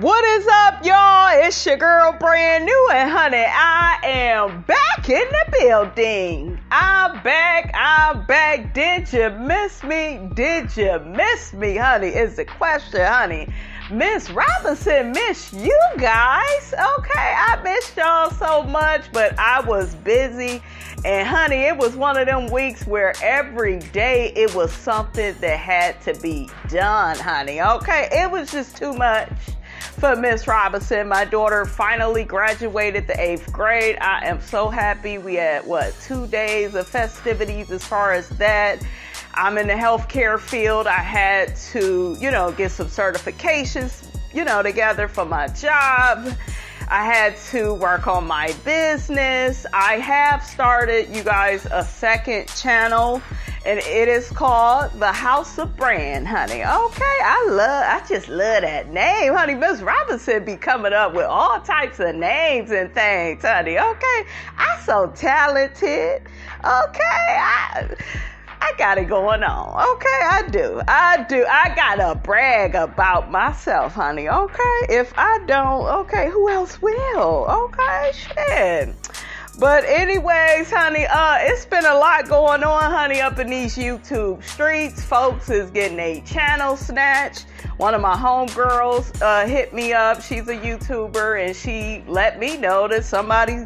What is up, y'all? It's your girl, brand new, and honey, I am back in the building. I'm back. Did you miss me? Honey, is the question, honey. Miss Robinson, miss you guys. Okay, I missed y'all so much, but I was busy. And honey, it was one of them weeks where every day it was something that had to be done, honey. Okay, it was just too much for Miss Robinson. My daughter finally graduated the 8th grade. I am so happy. We had, 2 days of festivities as far as that. I'm in the healthcare field. I had to, get some certifications, together for my job. I had to work on my business. I have started, you guys, a second channel, and it is called The House of Brand, honey. Okay, I just love that name, honey. Miss Robinson be coming up with all types of names and things, honey. Okay, I'm so talented. Okay, I got it going on. Okay, I do. I gotta brag about myself, honey. Okay, if I don't, okay, who else will? Okay, shit. But anyways, honey, it's been a lot going on, honey, up in these YouTube streets. Folks is getting a channel snatched. One of my homegirls hit me up. She's a YouTuber, and she let me know that somebody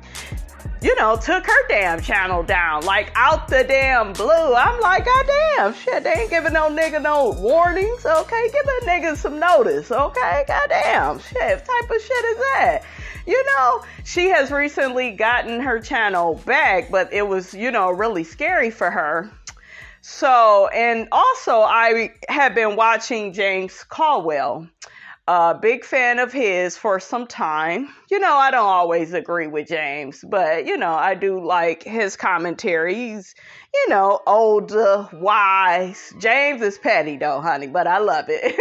took her damn channel down, like out the damn blue. I'm like, goddamn, shit, they ain't giving no nigga no warnings, okay? Give a nigga some notice, okay? Goddamn, shit, what type of shit is that? She has recently gotten her channel back, but it was, really scary for her. So, and also I have been watching James Caldwell. Big fan of his for some time. I don't always agree with James, but, I do like his commentary. He's, older, wise. James is petty though, honey, but I love it.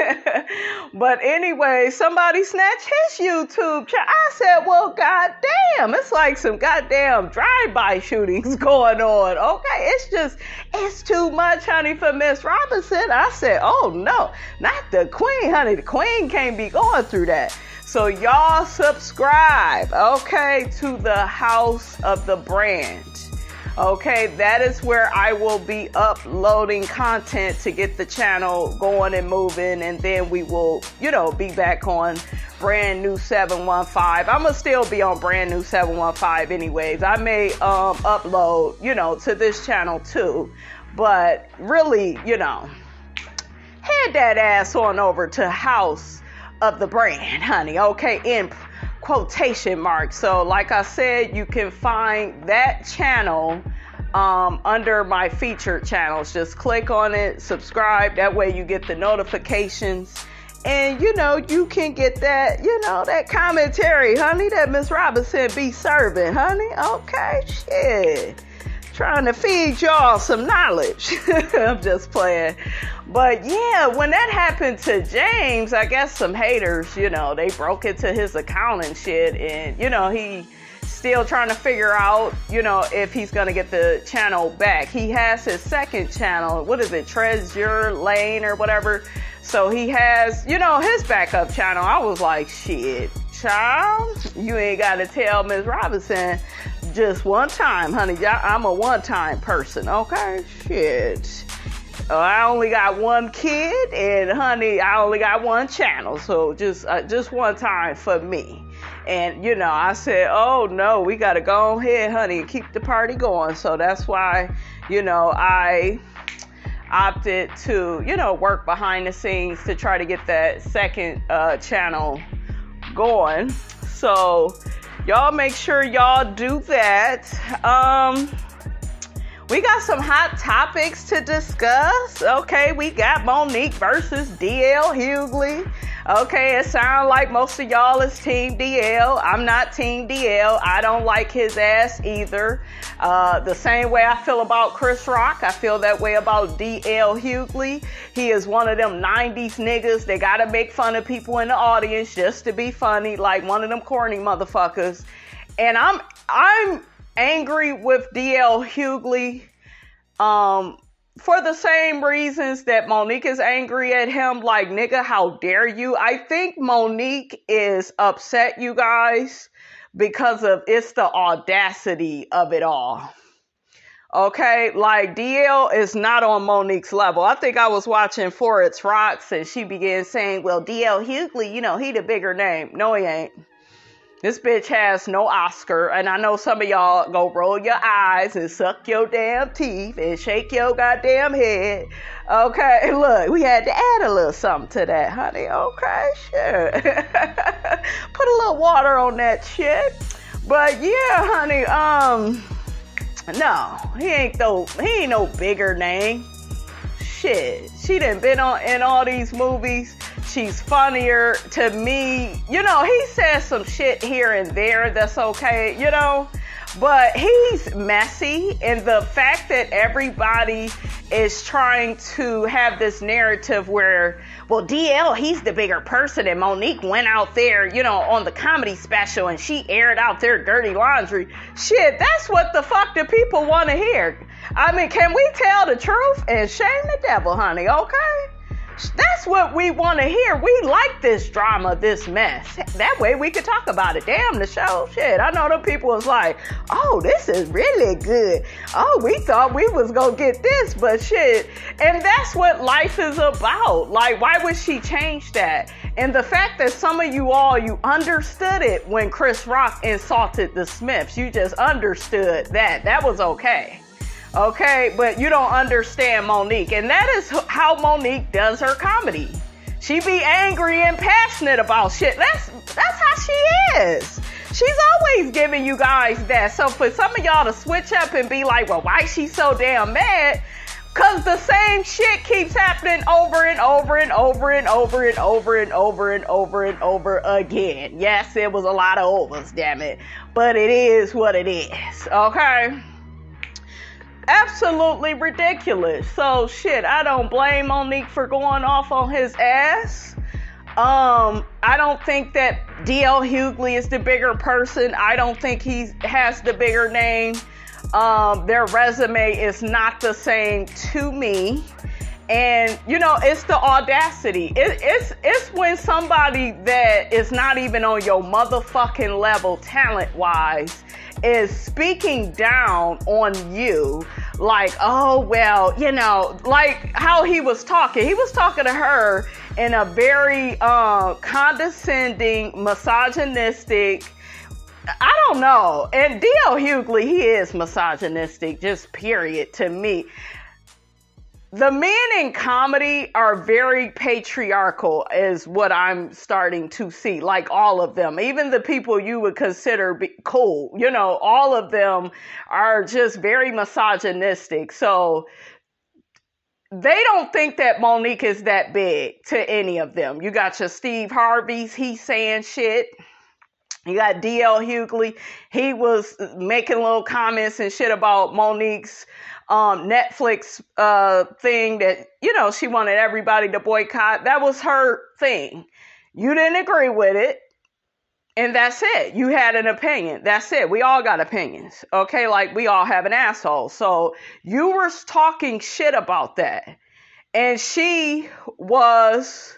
But anyway, somebody snatched his YouTube channel. I said, well, goddamn, it's like some goddamn drive-by shootings going on. Okay, it's too much, honey, for Miss Robinson. I said, oh no, not the queen, honey. The queen can't be going through that. So y'all subscribe, okay, to the House of the Brand. Okay, that is where I will be uploading content to get the channel going and moving, and then we will, be back on Brand New 715. I'm gonna still be on Brand New 715 anyways. I may upload, to this channel too, but really, head that ass on over to House of the Brand, honey. Okay, in quotation marks. So like I said, you can find that channel under my featured channels. Just click on it, subscribe, that way you get the notifications, and you can get that that commentary, honey, that Miss Robinson be serving, honey. Okay, shit, trying to feed y'all some knowledge. I'm just playing. But yeah, when that happened to James, I guess some haters, they broke into his account and shit. And, he still trying to figure out, if he's going to get the channel back. He has his second channel. What is it? Treasure Lane or whatever. So he has, his backup channel. I was like, shit, child, you ain't got to tell Miss Robinson just one time, honey. I'm a one-time person, okay? Shit. I only got one kid, and honey, I only got one channel, so just one time for me. And I said, oh no, we gotta go ahead, honey, and keep the party going. So that's why, I opted to, work behind the scenes to try to get that second channel going. So y'all make sure y'all do that. We got some hot topics to discuss. Okay, we got Monique versus DL Hughley. Okay, it sounds like most of y'all is Team DL. I'm not Team DL. I don't like his ass either. The same way I feel about Chris Rock, I feel that way about DL Hughley. He is one of them 90s niggas. They gotta make fun of people in the audience just to be funny, like one of them corny motherfuckers. And I'm angry with DL Hughley for the same reasons that Monique is angry at him, like, nigga, how dare you? I think Monique is upset, you guys, because of it's the audacity of it all. Okay, like, DL is not on Monique's level. I think I was watching For It's Rocks and she began saying, well, DL Hughley, you know, he the bigger name. No, he ain't. This bitch has no Oscar, and I know some of y'all go roll your eyes and suck your damn teeth and shake your goddamn head. Okay, look, we had to add a little something to that, honey. Okay, sure. Put a little water on that shit. But yeah, honey, no, he ain't no bigger name. Shit, she done been in all these movies. She's funnier to me. You know, he says some shit here and there that's okay, you know, but he's messy. And the fact that everybody is trying to have this narrative where, well, DL, he's the bigger person, and Monique went out there, you know, on the comedy special and she aired out their dirty laundry. Shit, that's what the fuck the people want to hear. I mean, can we tell the truth and shame the devil, honey, okay? That's what we want to hear. We like this drama, this mess. That way we could talk about it. Damn, the show. Shit, I know them people was like, oh, this is really good. Oh, we thought we was going to get this, but shit. And that's what life is about. Like, why would she change that? And the fact that some of you all, you understood it when Chris Rock insulted the Smiths. You just understood that. That was okay. Okay, but you don't understand Monique. And that is how Monique does her comedy. She be angry and passionate about shit. That's how she is. She's always giving you guys that. So for some of y'all to switch up and be like, well, why is she so damn mad? Because the same shit keeps happening over and over and over and over and over and over and over and over again. Yes, it was a lot of overs, damn it. But it is what it is, okay? Absolutely ridiculous. So shit, I don't blame Monique for going off on his ass. I don't think that DL Hughley is the bigger person. I don't think he has the bigger name. Their resume is not the same to me. And you know, it's the audacity. It's when somebody that is not even on your motherfucking level talent-wise is speaking down on you, like, oh, well, you know, like how he was talking. He was talking to her in a very condescending, misogynistic, I don't know. And D.L. Hughley, he is misogynistic, just period, to me. The men in comedy are very patriarchal is what I'm starting to see. Like all of them, even the people you would consider cool, you know, all of them are just very misogynistic. So they don't think that Monique is that big to any of them. You got your Steve Harvey's, he's saying shit. You got D.L. Hughley, he was making little comments and shit about Monique's Netflix thing that, you know, she wanted everybody to boycott. That was her thing. You didn't agree with it. And that's it. You had an opinion. That's it. We all got opinions. Okay. Like we all have an asshole. So you were talking shit about that. And she was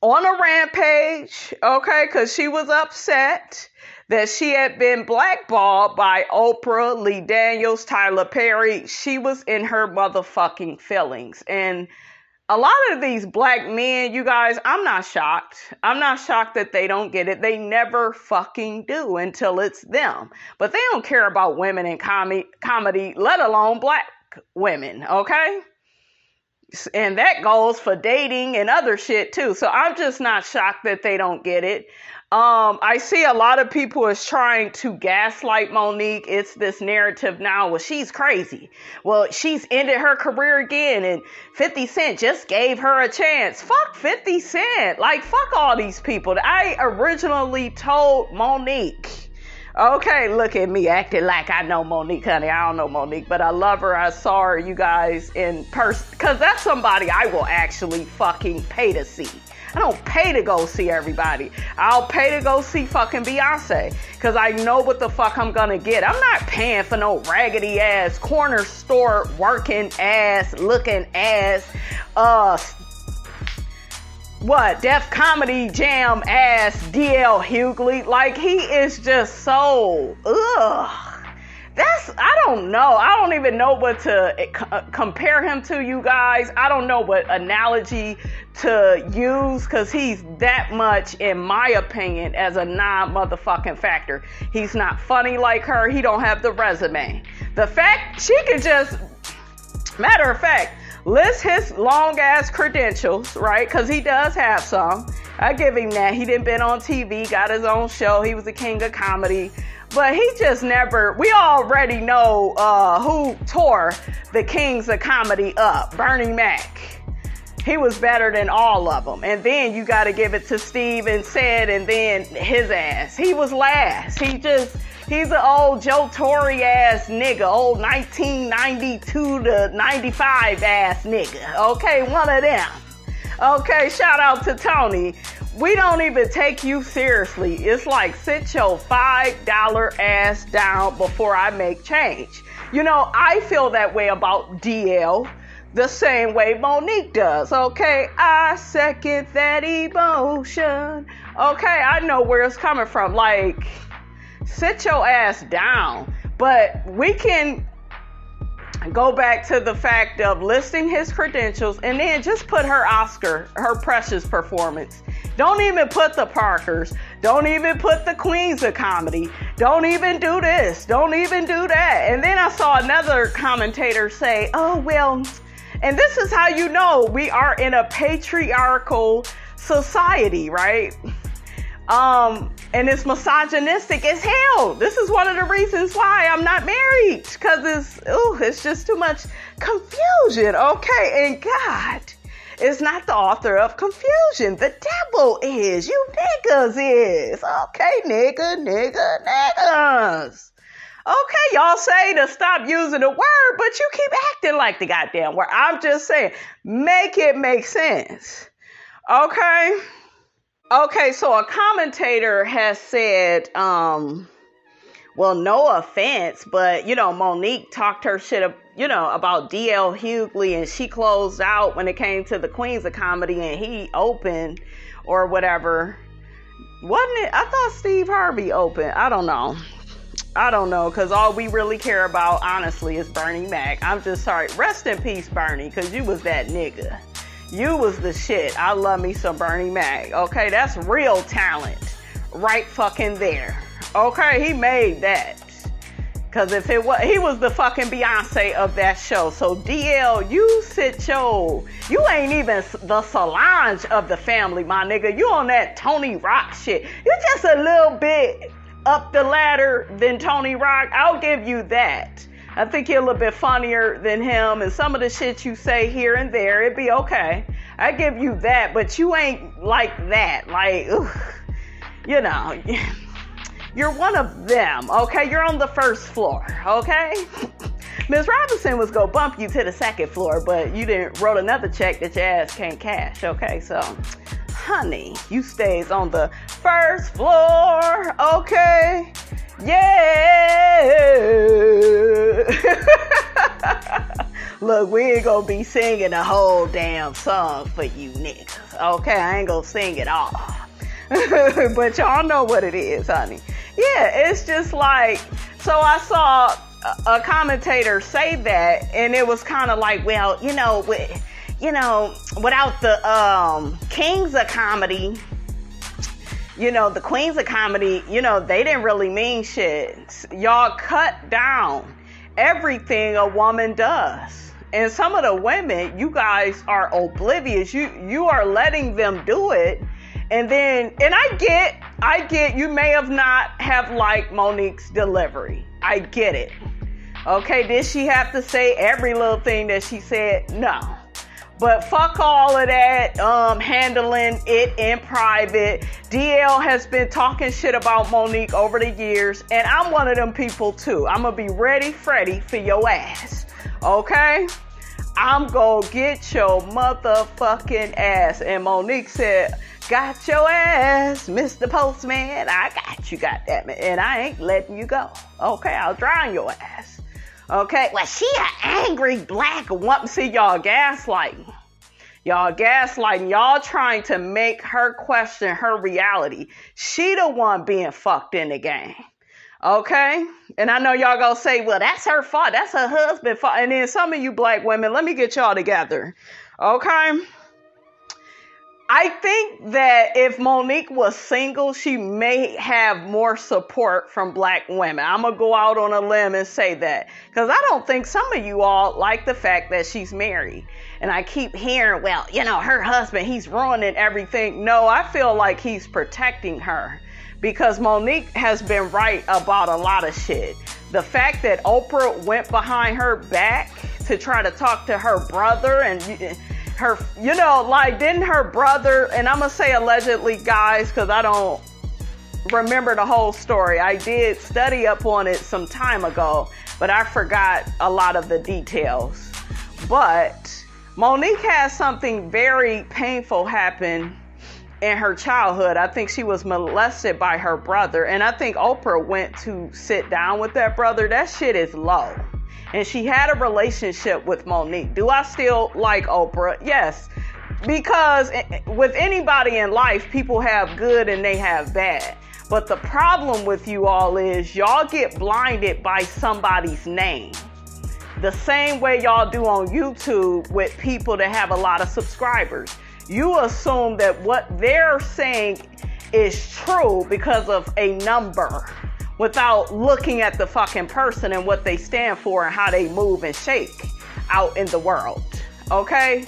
on a rampage. Okay. Cause she was upset that she had been blackballed by Oprah, Lee Daniels, Tyler Perry. She was in her motherfucking feelings. And a lot of these black men, you guys, I'm not shocked. I'm not shocked that they don't get it. They never fucking do until it's them. But they don't care about women in comedy, let alone black women, okay? And that goes for dating and other shit too. So I'm just not shocked that they don't get it. I see a lot of people is trying to gaslight Monique. It's this narrative now, well, she's crazy. Well, she's ended her career again and 50 Cent just gave her a chance. Fuck 50 Cent. Like, fuck all these people. I originally told Monique, okay, look at me acting like I know Monique, honey. I don't know Monique, but I love her. I saw her, you guys, in person. Because that's somebody I will actually fucking pay to see. I don't pay to go see everybody. I'll pay to go see fucking Beyonce because I know what the fuck I'm gonna get. I'm not paying for no raggedy ass, corner store working ass, looking ass, Def Comedy Jam ass DL Hughley. Like, he is just so, I don't know. I don't even know what to compare him to, you guys. I don't know what analogy to use because he's that much, in my opinion, as a non-motherfucking factor. He's not funny like her. He don't have the resume. The fact she could just, matter of fact, list his long ass credentials, right? Because he does have some. I give him that. He done been on TV, got his own show. He was the king of comedy. But he just never, we already know who tore the kings of comedy up. Bernie Mac. He was better than all of them. And then you got to give it to Steve and Sid, and then his ass. He was last. He's an old Joe Torre ass nigga. Old 1992 to 95 ass nigga. Okay, one of them. Okay, shout out to Tony. We don't even take you seriously. It's like, sit your $5 ass down before I make change. You know, I feel that way about DL the same way Monique does. Okay, I second that emotion. Okay, I know where it's coming from. Like, sit your ass down. But we can go back to the fact of listing his credentials and then just put her Oscar, her precious performance. Don't even put the Parkers. Don't even put the Queens of Comedy. Don't even do this. Don't even do that. And then I saw another commentator say, oh, well, and this is how you know we are in a patriarchal society, right? And it's misogynistic as hell. This is one of the reasons why I'm not married, because it's just too much confusion, okay? And God is not the author of confusion. The devil is. You niggas is. Okay, niggas. Okay, y'all say to stop using the word, but you keep acting like the goddamn word. I'm just saying, make it make sense. Okay? Okay, so a commentator has said, well, no offense, but, Monique talked her shit, about DL Hughley, and she closed out when it came to the Queens of Comedy, and he opened or whatever. Wasn't it? I thought Steve Harvey opened. I don't know, because all we really care about, honestly, is Bernie Mac. I'm just sorry. Rest in peace, Bernie, because you was that nigga. You was the shit. I love me some Bernie Mac. Okay, that's real talent right fucking there. Okay, he made that. Because if it was, he was the fucking Beyonce of that show. So DL, you ain't even the Solange of the family, my nigga. You on that Tony Rock shit. You just a little bit up the ladder than Tony Rock. I'll give you that. I think you're a little bit funnier than him, and some of the shit you say here and there, it'd be okay. I give you that, but you ain't like that. Like, you're one of them, okay? You're on the first floor, okay? Ms. Robinson was gonna bump you to the second floor, but you didn't wrote another check that your ass can't cash, okay? So, honey, you stays on the first floor, okay? Yeah. Look, we ain't gonna be singing the whole damn song for you niggas, okay? I ain't gonna sing it all. But y'all know what it is, honey. Yeah, it's just like, so I saw a commentator say that, and it was kind of like, well, without the kings of comedy, the queens of comedy, they didn't really mean shit. Y'all cut down everything a woman does. And some of the women, you guys are oblivious. You are letting them do it. And then, and I get, you may have not have liked Monique's delivery. I get it. Okay, did she have to say every little thing that she said? No. But fuck all of that, handling it in private. DL has been talking shit about Monique over the years, and I'm one of them people too. I'm gonna be ready, Freddy, for your ass. Okay? I'm gonna get your motherfucking ass. And Monique said, got your ass, Mr. Postman. I got you, goddammit. And I ain't letting you go. Okay, I'll drown your ass. Okay, well, she an angry black woman. See, y'all gaslighting. Y'all gaslighting. Y'all trying to make her question her reality. She the one being fucked in the game. Okay? And I know y'all gonna say, well, that's her fault. That's her husband's fault. And then some of you black women, let me get y'all together. Okay? I think that if Monique was single, she may have more support from black women. I'm going to go out on a limb and say that. Because I don't think some of you all like the fact that she's married. And I keep hearing, well, you know, her husband, he's ruining everything. No, I feel like he's protecting her. Because Monique has been right about a lot of shit. The fact that Oprah went behind her back to try to talk to her brother and her, you know, like, didn't her brother, and I'm gonna say allegedly, guys, because I don't remember the whole story. I did study up on it some time ago, but I forgot a lot of the details. But Monique has something very painful happen in her childhood. I think she was molested by her brother, and I think Oprah went to sit down with that brother. That shit is low. And she had a relationship with Monique. Do I still like Oprah? Yes. Because with anybody in life, people have good and they have bad. But the problem with you all is y'all get blinded by somebody's name. The same way y'all do on YouTube with people that have a lot of subscribers. You assume that what they're saying is true because of a number, without looking at the fucking person and what they stand for and how they move and shake out in the world. Okay?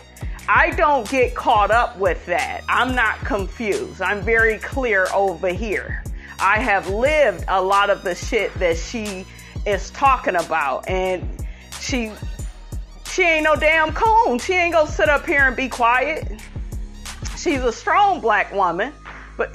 I don't get caught up with that. I'm not confused. I'm very clear over here. I have lived a lot of the shit that she is talking about, and she ain't no damn coon. She ain't gonna sit up here and be quiet. She's a strong black woman,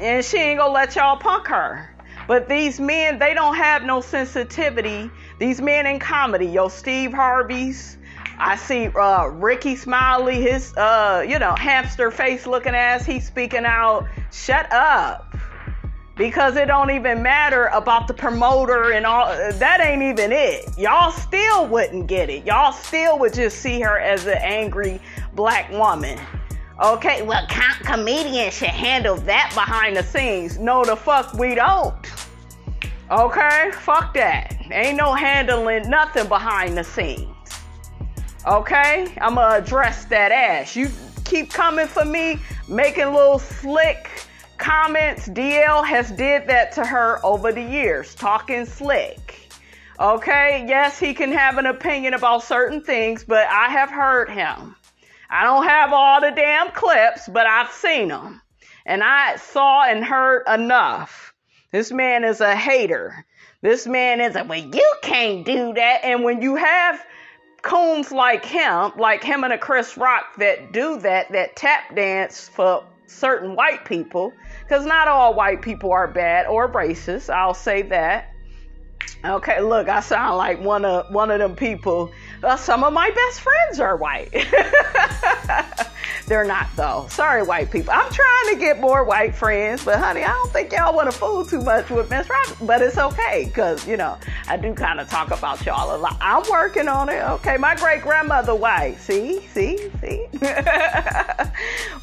and she ain't gonna let y'all punk her. But these men, they don't have no sensitivity. These men in comedy, yo, Steve Harvey's, I see Ricky Smiley, his, hamster face looking ass, he's speaking out. Shut up. Because it don't even matter about the promoter and all. That ain't even it. Y'all still wouldn't get it. Y'all still would just see her as an angry black woman. Okay, well, comedians should handle that behind the scenes. No, the fuck we don't. Okay, fuck that. Ain't no handling nothing behind the scenes. Okay, I'm gonna address that ass. You keep coming for me, making little slick comments. DL has did that to her over the years, talking slick. Okay, yes, he can have an opinion about certain things, but I have heard him. I don't have all the damn clips, but I've seen them. And I saw and heard enough. This man is a hater. This man is well, you can't do that. And when you have coons like him and a Chris Rock that do that tap dance for certain white people, because not all white people are bad or racist, I'll say that. Okay, look, I sound like one of them people. Some of my best friends are white. They're not, though. Sorry, white people. I'm trying to get more white friends, but honey, I don't think y'all want to fool too much with Miss Robin. But it's okay, because, I do kind of talk about y'all a lot. I'm working on it. Okay, my great-grandmother white. See?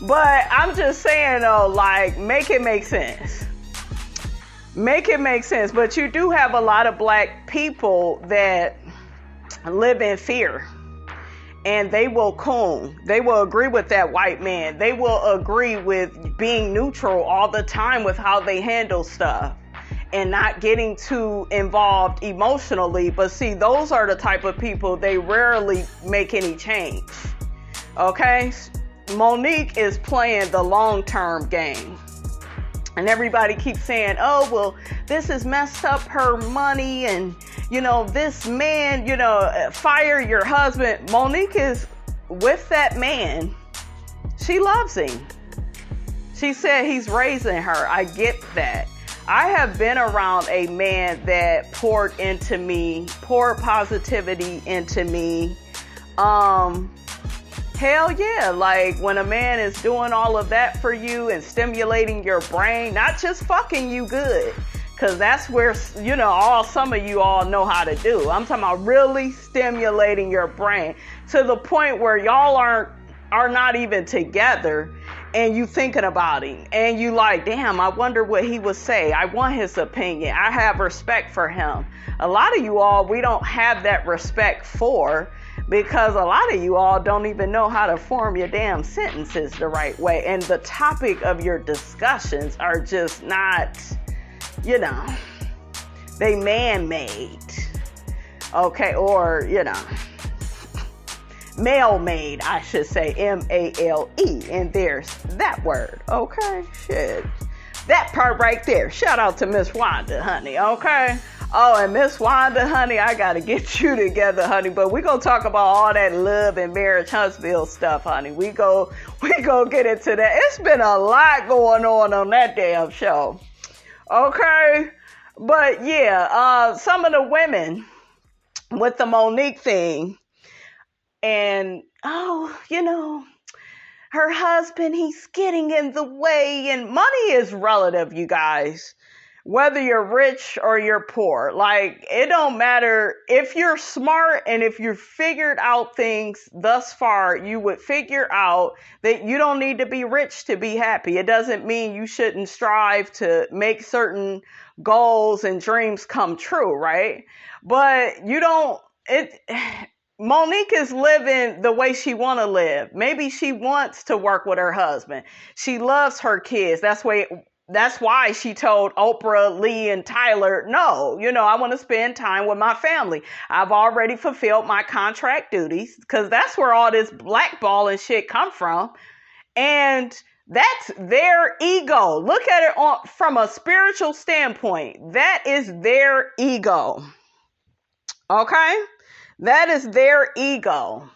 But I'm just saying, though, like, make it make sense. Make it make sense. But you do have a lot of black people that live in fear, and they will coon. They will agree with that white man. They will agree with being neutral all the time with how they handle stuff and not getting too involved emotionally. But see, those are the type of people, they rarely make any change. Okay? Monique is playing the long-term game. And everybody keeps saying, oh, well, this has messed up her money. And, this man, fire your husband. Monique is with that man. She loves him. She said he's raising her. I get that. I have been around a man that poured into me, poured positivity into me. Hell yeah. Like when a man is doing all of that for you and stimulating your brain, not just fucking you good, because that's where, some of you all know how to do. I'm talking about really stimulating your brain to the point where y'all are not even together and you thinking about him and you like, damn, I wonder what he would say. I want his opinion. I have respect for him. A lot of you all, we don't have that respect for, because a lot of you all don't even know how to form your damn sentences the right way. And the topic of your discussions are just not, they man-made. Okay, or, male-made, I should say, M-A-L-E. And there's that word, okay? Shit. That part right there. Shout out to Miss Wanda, honey, okay? Oh, and Miss Wanda, honey, I got to get you together, honey. But we going to talk about all that love and marriage Huntsville stuff, honey. We go get into that. It's been a lot going on that damn show. Okay? But yeah, some of the women with the Monique thing and, her husband, he's getting in the way, and money is relative, you guys. Whether you're rich or you're poor, like it don't matter. If you're smart and if you've figured out things thus far, you would figure out that you don't need to be rich to be happy. It doesn't mean you shouldn't strive to make certain goals and dreams come true, right? But Monique is living the way she want to live. Maybe she wants to work with her husband. She loves her kids. That's why she told Oprah, Lee, and Tyler, no, I want to spend time with my family. I've already fulfilled my contract duties, because that's where all this blackballing shit come from. And that's their ego. Look at it from a spiritual standpoint. That is their ego. Okay? That is their ego.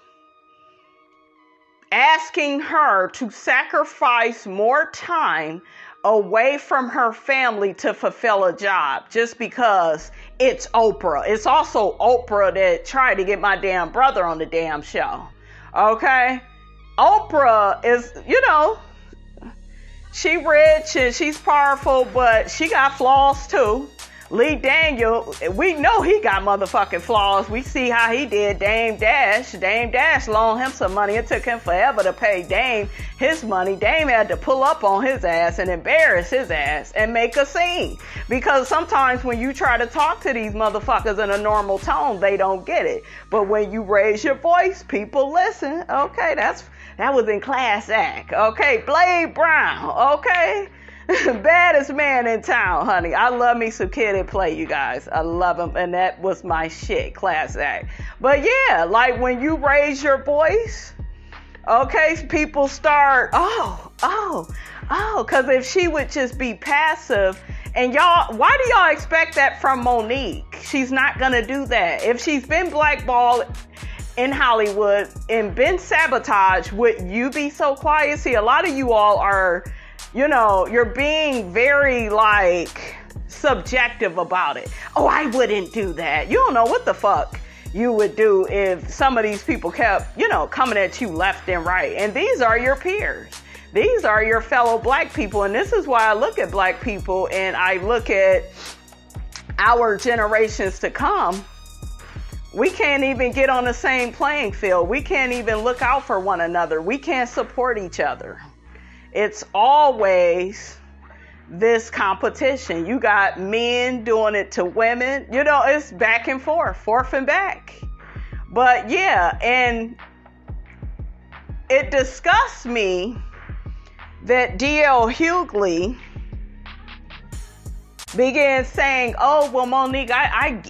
Asking her to sacrifice more time away from her family to fulfill a job just because it's Oprah. It's also Oprah that tried to get my damn brother on the damn show. Okay? Oprah is, she rich and she's powerful, but she got flaws too. Lee Daniel, we know he got motherfucking flaws. We see how he did Dame Dash. Dame Dash loaned him some money. It took him forever to pay Dame his money. Dame had to pull up on his ass and embarrass his ass and make a scene. Because sometimes when you try to talk to these motherfuckers in a normal tone, they don't get it. But when you raise your voice, people listen. Okay, that was in class act. Okay, Blade Brown. Okay. Baddest man in town, honey. I love me some Kid and Play, you guys. I love him, and that was my shit, class act. But yeah, like when you raise your voice, okay, people start, because if she would just be passive, and y'all, why do y'all expect that from Monique? She's not gonna do that. If she's been blackballed in Hollywood and been sabotaged, would you be so quiet? See, a lot of you all are, you're being very subjective about it. Oh, I wouldn't do that. You don't know what the fuck you would do if some of these people kept, coming at you left and right. And these are your peers. These are your fellow black people. And this is why I look at black people and I look at our generations to come. We can't even get on the same playing field. We can't even look out for one another. We can't support each other. It's always this competition. You got men doing it to women. It's back and forth and back. But yeah, and it disgusts me that D.L. Hughley began saying, oh, well, Monique,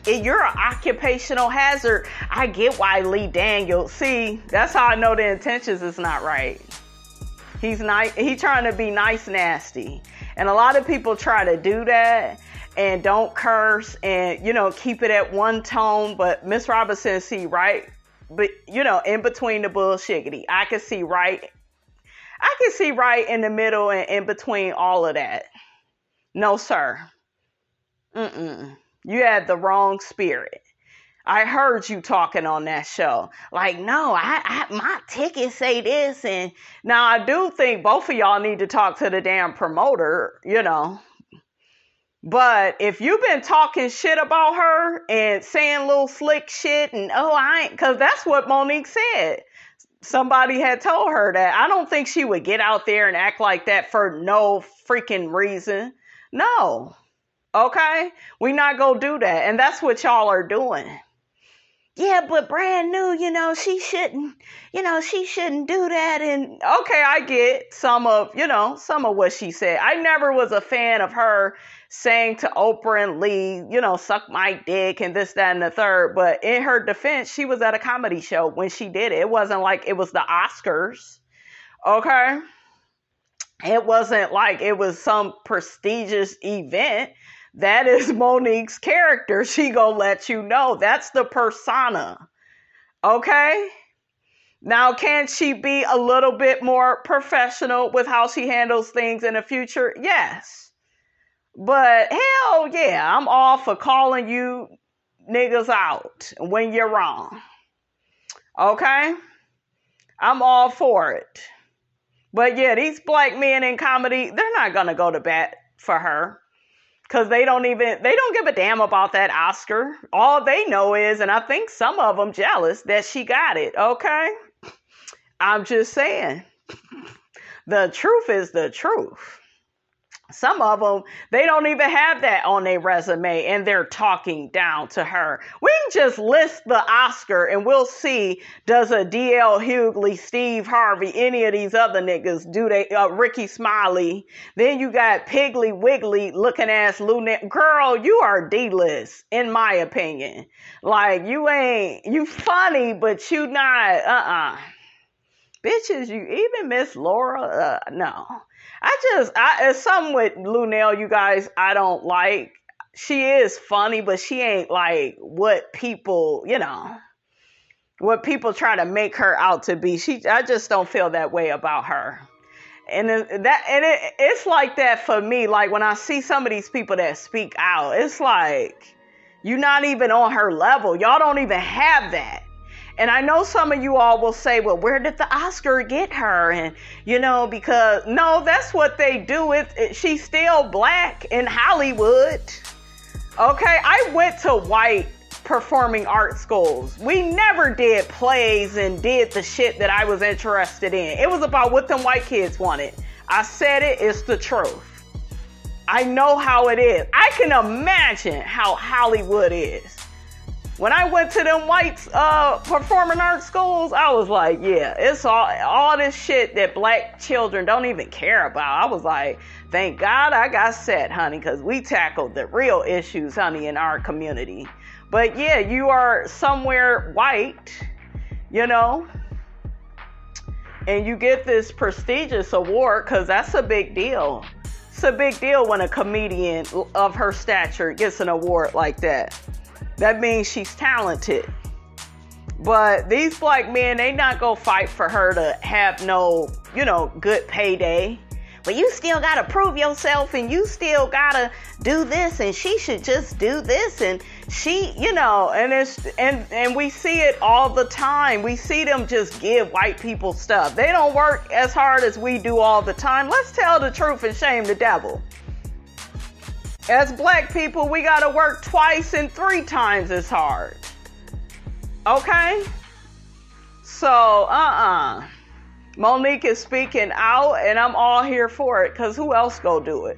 you're an occupational hazard. I get why Lee Daniel. See, that's how I know the intentions is not right. He's nice. He's trying to be nice, nasty. And a lot of people try to do that and don't curse and, keep it at one tone. But Miss Robinson see right, but, in between the bullshiggity. I can see right in the middle and in between all of that. No, sir. You had the wrong spirit. I heard you talking on that show. Like, no, my tickets say this. And now I do think both of y'all need to talk to the damn promoter, you know. But if you've been talking shit about her and saying little slick shit and, because that's what Monique said. Somebody had told her that. I don't think she would get out there and act like that for no freaking reason. No. Okay? We not gonna do that. And that's what y'all are doing. Yeah, but brand new, she shouldn't do that. And okay, I get some of what she said. I never was a fan of her saying to Oprah and Lee, suck my dick and this, that, and the third. But in her defense, she was at a comedy show when she did it. It wasn't like it was the Oscars. Okay? It wasn't like it was some prestigious event. That is Monique's character. She gonna let you know. That's the persona. Okay? Now, can she be a little bit more professional with how she handles things in the future? Yes. But hell yeah, I'm all for calling you niggas out when you're wrong. Okay? I'm all for it. But yeah, these black men in comedy, they're not gonna go to bat for her. Because they don't give a damn about that Oscar. All they know is, and I think some of them jealous that she got it, okay? I'm just saying. The truth is the truth. Some of them, they don't even have that on their resume and they're talking down to her. We can just list the Oscar and we'll see, does a D.L. Hughley, Steve Harvey, any of these other niggas, do they, Ricky Smiley. Then you got Piggly Wiggly looking ass Lunette. Girl, you are D-list, in my opinion. Like, you funny, but you not, Bitches, you even Miss Laura, no. It's something with Lunelle, you guys, I don't like. She is funny, but she ain't like what people try to make her out to be. I just don't feel that way about her. And it's like that for me. Like when I see some of these people that speak out, it's like, you're not even on her level. Y'all don't even have that. And I know some of you all will say, well, where did the Oscar get her? And, because, no, that's what they do. She's still black in Hollywood. Okay, I went to white performing art schools. We never did plays and did the shit that I was interested in. It was about what them white kids wanted. I said it's the truth. I know how it is. I can imagine how Hollywood is. When I went to them whites performing arts schools, I was like, yeah, it's all this shit that black children don't even care about. I was like, thank God I got set, honey, because we tackled the real issues, honey, in our community. But yeah, you are somewhere white, and you get this prestigious award because that's a big deal. It's a big deal when a comedian of her stature gets an award like that. That means she's talented. But these black men, they not gonna fight for her to have no, good payday. But you still gotta prove yourself and you still gotta do this and she should just do this and she, and we see it all the time. We see them just give white people stuff. They don't work as hard as we do all the time. Let's tell the truth and shame the devil. As black people, we gotta work twice and 3 times as hard. Okay? So, Monique is speaking out, and I'm all here for it, because who else go do it?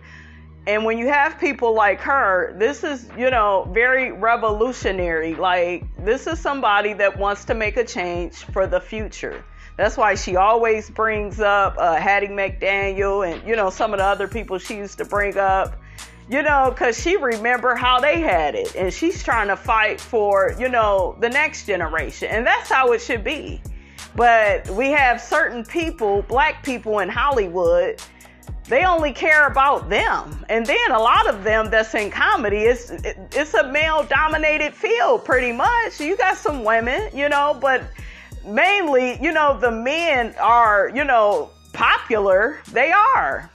And when you have people like her, this is, very revolutionary. Like, this is somebody that wants to make a change for the future. That's why she always brings up Hattie McDaniel and, some of the other people she used to bring up. Because she remember how they had it. And she's trying to fight for, the next generation. And that's how it should be. But we have certain people, black people in Hollywood, they only care about them. And then a lot of them that's in comedy, it's a male-dominated field pretty much. You got some women, but mainly, the men are, popular. They are.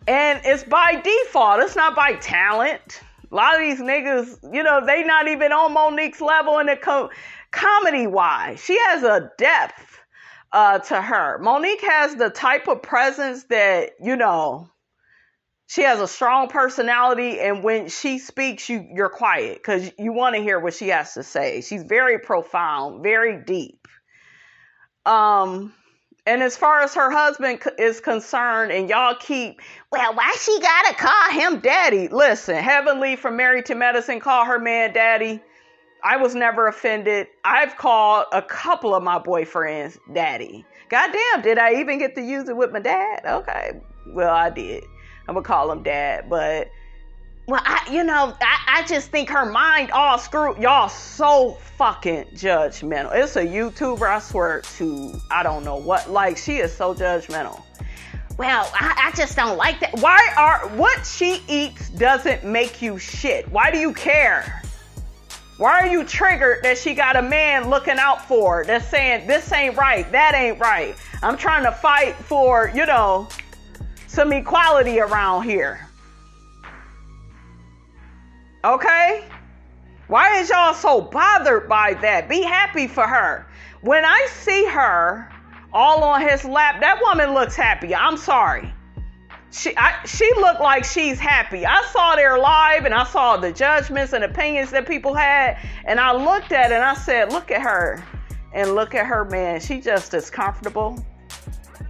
And it's by default. It's not by talent. A lot of these niggas, they not even on Monique's level in the comedy-wise. She has a depth to her. Monique has the type of presence that, she has a strong personality, and when she speaks, you're quiet because you want to hear what she has to say. She's very profound, very deep. And as far as her husband is concerned, and y'all keep, well, why she gotta call him daddy? Listen, Heavenly from Married to Medicine call her man daddy. I was never offended. I've called a couple of my boyfriends daddy. Goddamn, did I even get to use it with my dad? Okay, well, I did. I'm gonna call him dad, but well, I just think her mind all screwed. Y'all so fucking judgmental. It's a YouTuber, I swear to, I don't know what, like, she is so judgmental. Well, I just don't like that. What she eats doesn't make you shit. Why do you care? Why are you triggered that she got a man looking out for her that's saying this ain't right, that ain't right? I'm trying to fight for, some equality around here. Okay? Why is y'all so bothered by that? Be happy for her. When I see her all on his lap, that woman looks happy. I'm sorry. She looked like she's happy. I saw their live and I saw the judgments and opinions that people had, and I looked at it and I said, look at her and look at her man. She just as comfortable.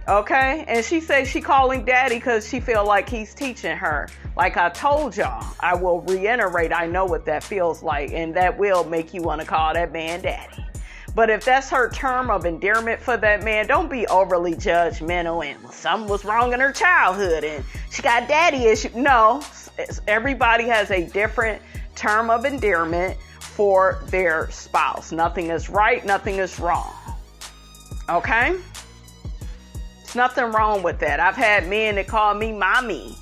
Okay? And she says she calling daddy because she feel like he's teaching her. Like I told y'all, I will reiterate, I know what that feels like, and that will make you want to call that man daddy. But if that's her term of endearment for that man, don't be overly judgmental and something was wrong in her childhood and she got daddy issues. No, everybody has a different term of endearment for their spouse. Nothing is right, nothing is wrong. Okay? There's nothing wrong with that. I've had men that call me mommy.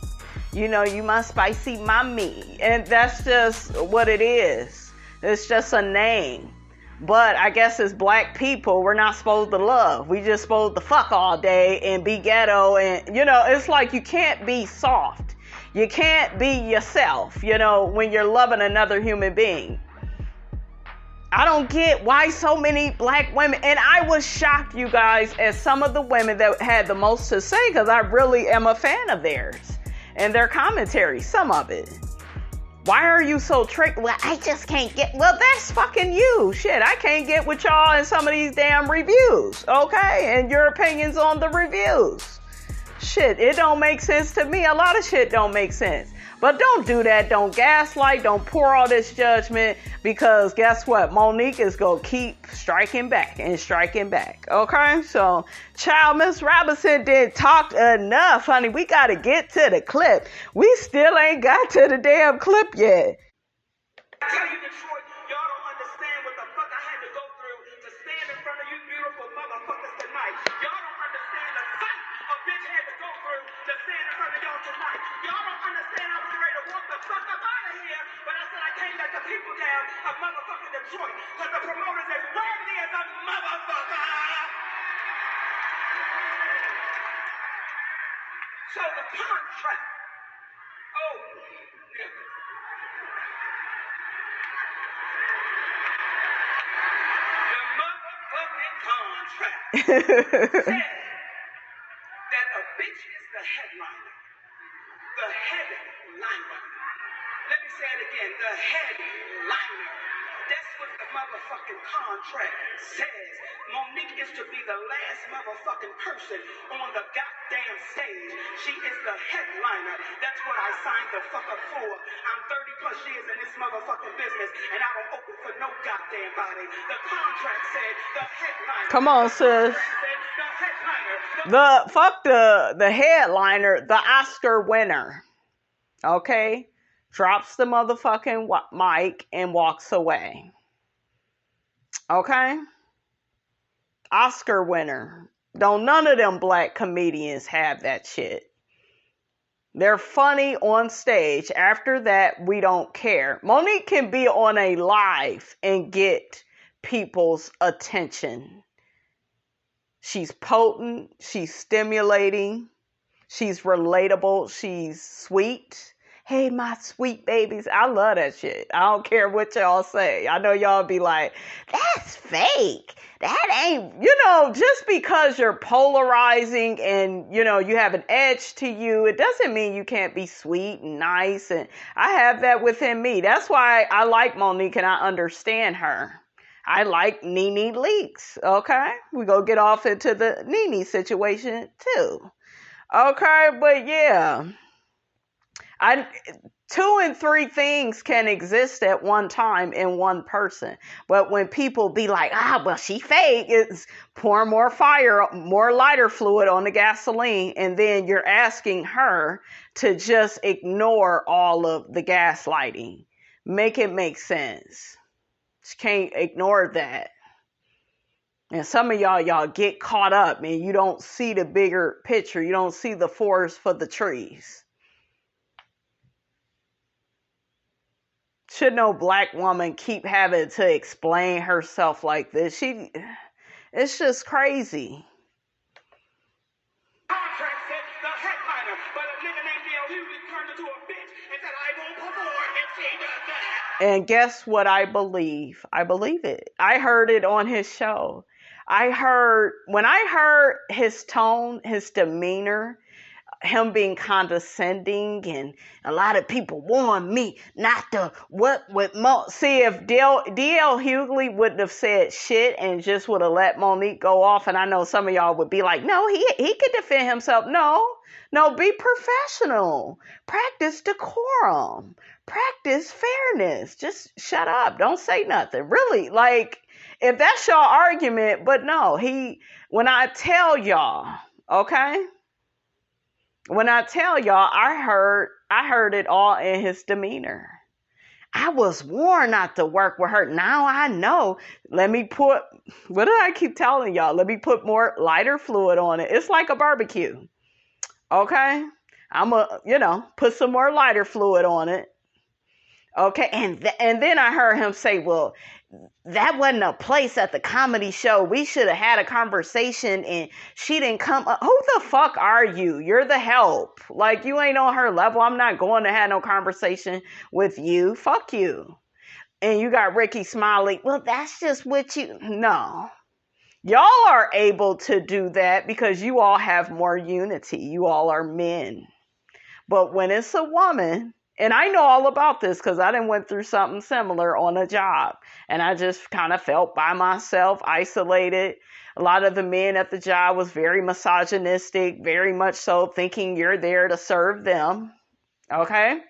You my spicy mommy. And that's just what it is. It's just a name. But I guess as black people, we're not supposed to love. We just supposed to fuck all day and be ghetto. And, it's like you can't be soft. You can't be yourself, when you're loving another human being. I don't get why so many black women, and I was shocked, you guys, at some of the women that had the most to say, because I really am a fan of theirs and their commentary, some of it. Why are you so tricked? Well, I just can't get, well, that's fucking you. Shit, I can't get with y'all in some of these damn reviews, okay? And your opinions on the reviews. Shit, it don't make sense to me. A lot of shit don't make sense. But don't do that. Don't gaslight. Don't pour all this judgment, because guess what? Monique is going to keep striking back and striking back. Okay? So, child, Miss Robinson didn't talk enough, honey. We got to get to the clip. We still ain't got to the damn clip yet. I tell you the truth, y'all don't understand what the fuck I had to go through to stand in front of you beautiful motherfuckers tonight. Y'all don't understand the fight a bitch had to go through to stand in front of y'all tonight. Y'all don't understand I was ready to walk the fuck up out of here, but I said I can't let the people down of motherfucking Detroit, because the promoters as worthy as a motherfucker. So the contract. Oh, yeah. Contract said that a bitch is the headliner. The headliner. Let me say it again. The headliner. That's what the motherfucking contract says. Monique is to be the last motherfucking person on the goddamn stage. She is the headliner. That's what I signed the fuck up for. I'm 30 plus years in this motherfucking business, and I don't open for no goddamn body. The contract said the headliner. Come on, sis. The headliner, the Oscar winner. Okay? Drops the motherfucking mic and walks away. Okay? Oscar winner. Don't none of them black comedians have that shit. They're funny on stage. After that, we don't care. Monique can be on a live and get people's attention. She's potent. She's stimulating. She's relatable. She's sweet. Hey, my sweet babies. I love that shit. I don't care what y'all say. I know y'all be like, that's fake. That ain't, just because you're polarizing and, you have an edge to you, it doesn't mean you can't be sweet and nice. And I have that within me. That's why I like Monique and I understand her. I like Nene leaks. Okay. We go get off into the Nene situation too. Okay. But yeah, 2 and 3 things can exist at one time in one person. But when people be like, well, she fake, it's pour more lighter fluid on the gasoline. And then you're asking her to just ignore all of the gaslighting. Make it make sense. She can't ignore that. And some of y'all get caught up and you don't see the bigger picture. You don't see the forest for the trees. Should no black woman keep having to explain herself like this? It's just crazy. Contract said the headliner, but a nigga named Hughley turned into a bitch and said, I won't perform if she does that. And guess what I believe? I believe it. I heard it on his show. When I heard his tone, his demeanor, him being condescending, and a lot of people warned me not to see if DL Hughley wouldn't have said shit and just would have let Monique go off. And I know some of y'all would be like, no, he could defend himself. No, be professional. Practice decorum. Practice fairness. Just shut up. Don't say nothing. Really, like, if that's your argument, but no, when I tell y'all, okay? When I tell y'all, I heard it all in his demeanor. I was warned not to work with her. Now I know. What do I keep telling y'all? Let me put more lighter fluid on it. It's like a barbecue. Okay? Put some more lighter fluid on it. Okay? And then I heard him say, well, that wasn't a place at the comedy show. We should have had a conversation and she didn't come up. Who the fuck are you? You're the help. Like, you ain't on her level. I'm not going to have no conversation with you. Fuck you. And you got Ricky Smiley. Well, that's just what no. Y'all are able to do that because you all have more unity. You all are men. But when it's a woman, and I know all about this because I done went through something similar on a job. And I just kind of felt by myself, isolated. A lot of the men at the job was very misogynistic, very much so thinking you're there to serve them. Okay?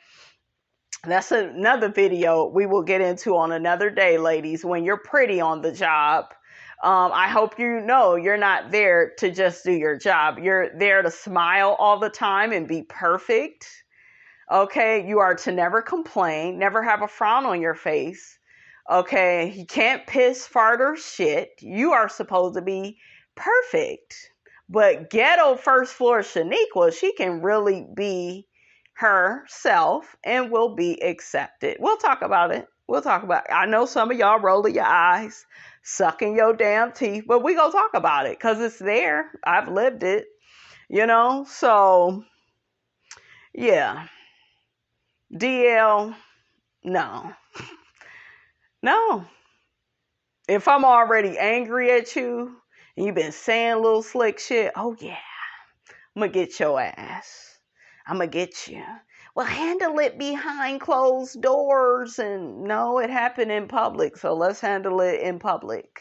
That's another video we will get into on another day, ladies, when you're pretty on the job. I hope you know you're not there to just do your job. You're there to smile all the time and be perfect. Okay, you are to never complain, never have a frown on your face. Okay, you can't piss, fart, or shit. You are supposed to be perfect. But ghetto first floor Shaniqua, she can really be herself and will be accepted. We'll talk about it. I know some of y'all rolling your eyes, sucking your damn teeth, but we gonna talk about it because it's there. I've lived it, so yeah. DL, no. If I'm already angry at you and you've been saying little slick shit, oh yeah, I'm gonna get your ass. I'm gonna get you. Well, handle it behind closed doors. And no, it happened in public, so let's handle it in public.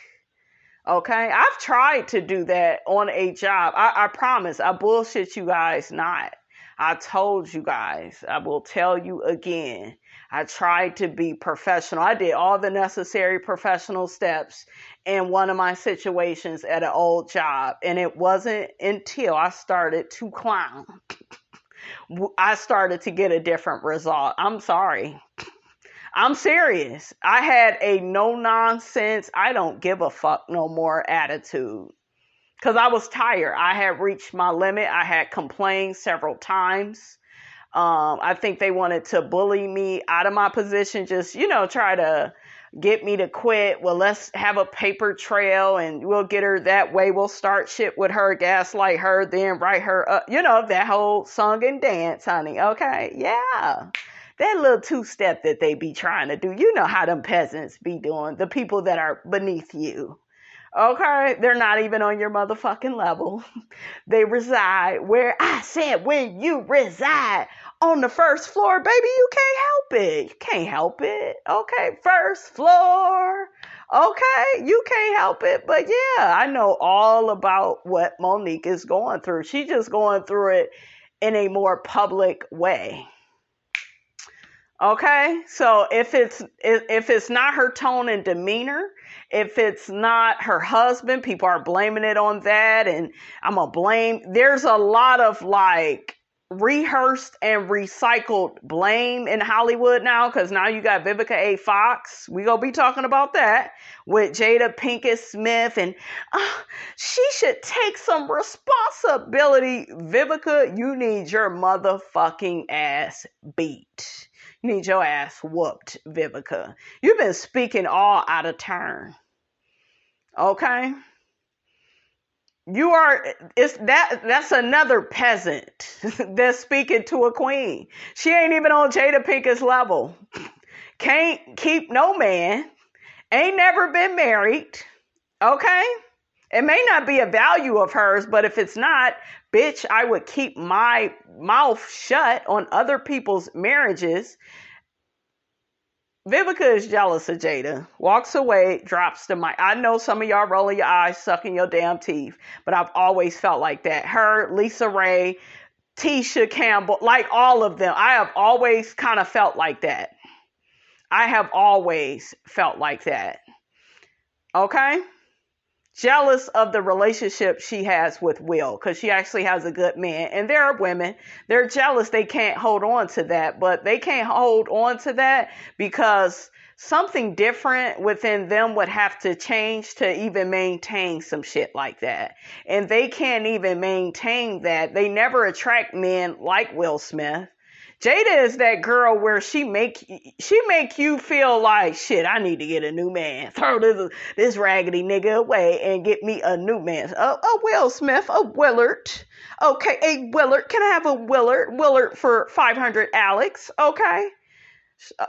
Okay? I've tried to do that on a job. I promise. I bullshit you guys not. I told you guys. I will tell you again. I tried to be professional. I did all the necessary professional steps in one of my situations at an old job. And it wasn't until I started to clown. I started to get a different result. I'm sorry. I'm serious. I had a no nonsense, I don't give a fuck no more attitude. Because I was tired. I had reached my limit. I had complained several times. I think they wanted to bully me out of my position. Just, try to get me to quit. Well, let's have a paper trail and we'll get her that way. We'll start shit with her, gaslight her, then write her up. You know, that whole song and dance, honey. Okay. Yeah. That little two-step that they be trying to do. You know how them peasants be doing. The people that are beneath you. Okay, they're not even on your motherfucking level. They reside where I said when you reside on the first floor, baby, you can't help it. You can't help it. Okay, first floor. Okay, you can't help it. But yeah, I know all about what Monique is going through. She's just going through it in a more public way. Okay, so if it's not her tone and demeanor, if it's not her husband, people are blaming it on that, and I'm gonna blame. There's a lot of like rehearsed and recycled blame in Hollywood now, because now you got Vivica A. Fox. We gonna be talking about that with Jada Pinkett Smith, and she should take some responsibility. Vivica, you need your motherfucking ass beat. You need your ass whooped, Vivica. You've been speaking all out of turn. Okay? That's another peasant that's speaking to a queen. She ain't even on Jada Pinkett's level. Can't keep no man. Ain't never been married. Okay? It may not be a value of hers, but if it's not, bitch, I would keep my mouth shut on other people's marriages. Vivica is jealous of Jada. Walks away, drops the mic. I know some of y'all rolling your eyes, sucking your damn teeth, but I've always felt like that. Her, Lisa Ray, Tisha Campbell, like all of them. I have always kind of felt like that. I have always felt like that. Okay? Jealous of the relationship she has with Will, because she actually has a good man. And there are women, they're jealous they can't hold on to that, but they can't hold on to that because something different within them would have to change to even maintain some shit like that. And they can't even maintain that. They never attract men like Will Smith. Jada is that girl where she make you feel like, shit, I need to get a new man. Throw this raggedy nigga away and get me a new man. A Will Smith, a Willard. Okay, a Willard. Can I have a Willard? Willard for 500 Alex. Okay.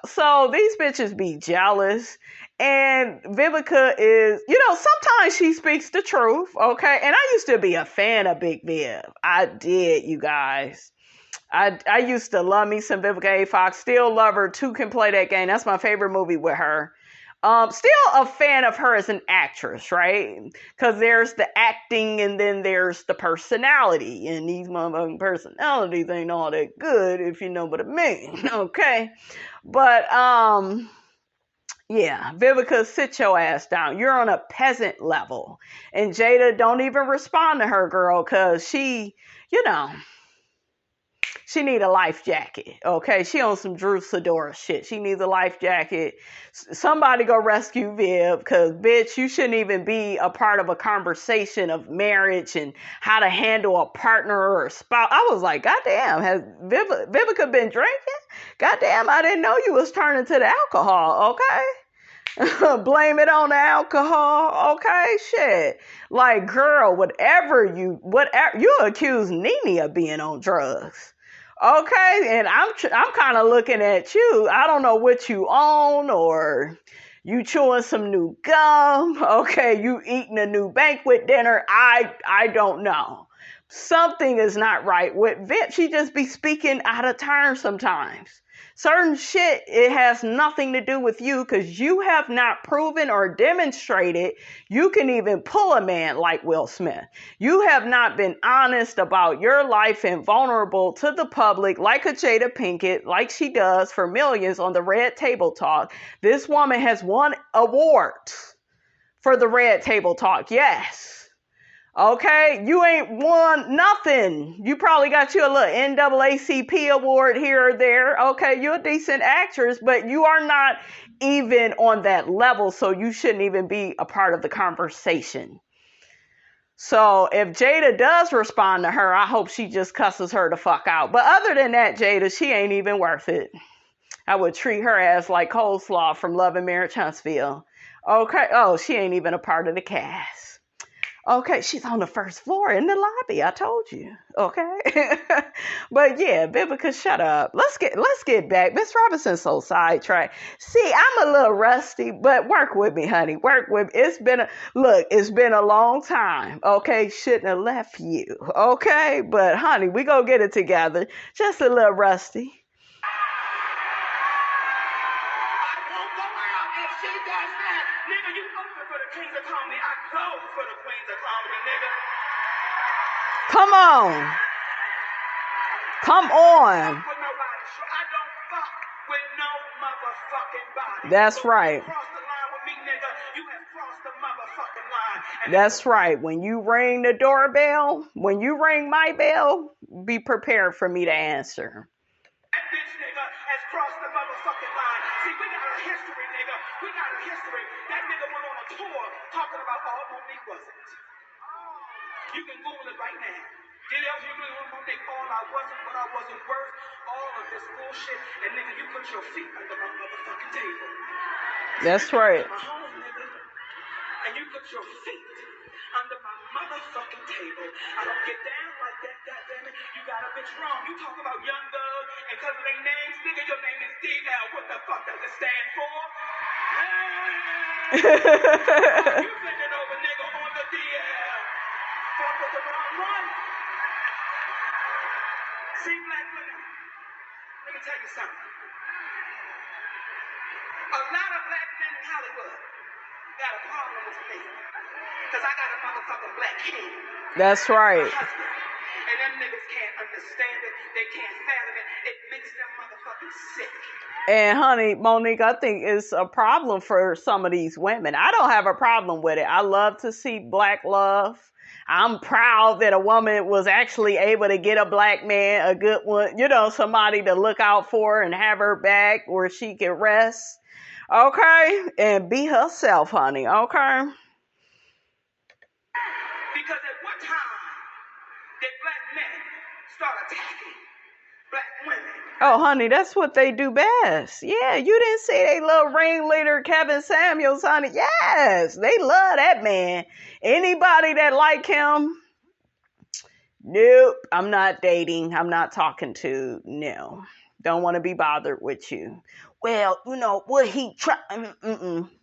So these bitches be jealous. And Vivica is, sometimes she speaks the truth. Okay. And I used to be a fan of Big Viv. I did, you guys. I used to love me some Vivica A. Fox. Still love her. Two Can Play That Game. That's my favorite movie with her. Still a fan of her as an actress, right? Because there's the acting and then there's the personality. And these motherfucking personalities ain't all that good, if you know what I mean. Okay? But, yeah, Vivica, sit your ass down. You're on a peasant level. And Jada, don't even respond to her, girl, because she need a life jacket, okay? She on some Drew Sidora shit. She needs a life jacket. Somebody go rescue Viv, because, bitch, you shouldn't even be a part of a conversation of marriage and how to handle a partner or a spouse. I was like, goddamn, has Vivica been drinking? Goddamn, I didn't know you was turning to the alcohol, okay? Blame it on the alcohol, okay? Shit. Like, girl, whatever you accuse Nene of being on drugs. Okay, and I'm kind of looking at you. I don't know what you own, or you chewing some new gum. Okay, you eating a new banquet dinner. I don't know. Something is not right with Viv. She just be speaking out of turn sometimes. Certain shit, it has nothing to do with you, because you have not proven or demonstrated you can even pull a man like Will Smith. You have not been honest about your life and vulnerable to the public like a Jada Pinkett, like she does for millions on the Red Table Talk. This woman has won awards for the Red Table Talk. Yes. Okay, you ain't won nothing. You probably got you a little NAACP award here or there. Okay, you're a decent actress, but you are not even on that level, so you shouldn't even be a part of the conversation. So if Jada does respond to her, I hope she just cusses her the fuck out. But other than that, Jada, she ain't even worth it. I would treat her ass like coleslaw from Love and Marriage Huntsville. Okay. Oh, she ain't even a part of the cast. Okay, she's on the first floor in the lobby. I told you. Okay. But yeah, Vivica, shut up. Let's get back. Miss Robinson's so sidetracked. See, I'm a little rusty, but work with me, honey. Work with me. It's been a long time. Okay, shouldn't have left you. Okay, but honey, we gonna get it together. Just a little rusty. Come on. Come on. That's right. That's right. When you ring the doorbell, when you ring my bell, be prepared for me to answer. That bitch nigga has crossed the motherfucking line. See, we got a history, nigga. We got a history. That nigga went on a tour talking about all Monique wasn't. You can Google it right now. Hughley with Monique, all I wasn't, but I wasn't worth all of this bullshit. And nigga, you put your feet under my motherfucking table. That's right. My home, nigga. And you put your feet under my motherfucking table. I don't get down like that, goddammit. You got a bitch wrong. You talk about Young Thug, and because of their names, nigga, your name is DL. What the fuck does it stand for? Hey! You flipping over, nigga, on the DL. Fuck with the wrong one. See, black women, let me tell you something. A lot of black men in Hollywood got a problem with me. Because I got a motherfucking black king. That's right. And them niggas can't understand it. They can't fathom it. It makes them motherfucking sick. And honey, Monique, I think it's a problem for some of these women. I don't have a problem with it. I love to see black love. I'm proud that a woman was actually able to get a black man, a good one, somebody to look out for and have her back where she can rest. Okay? And be herself, honey. Okay? Because at what time did black men start attacking black women? Oh, honey, that's what they do best. Yeah, you didn't see they little ringleader Kevin Samuels, honey. Yes, they love that man. Anybody that like him, nope, I'm not dating. I'm not talking to. No, don't want to be bothered with you. Well, what he try?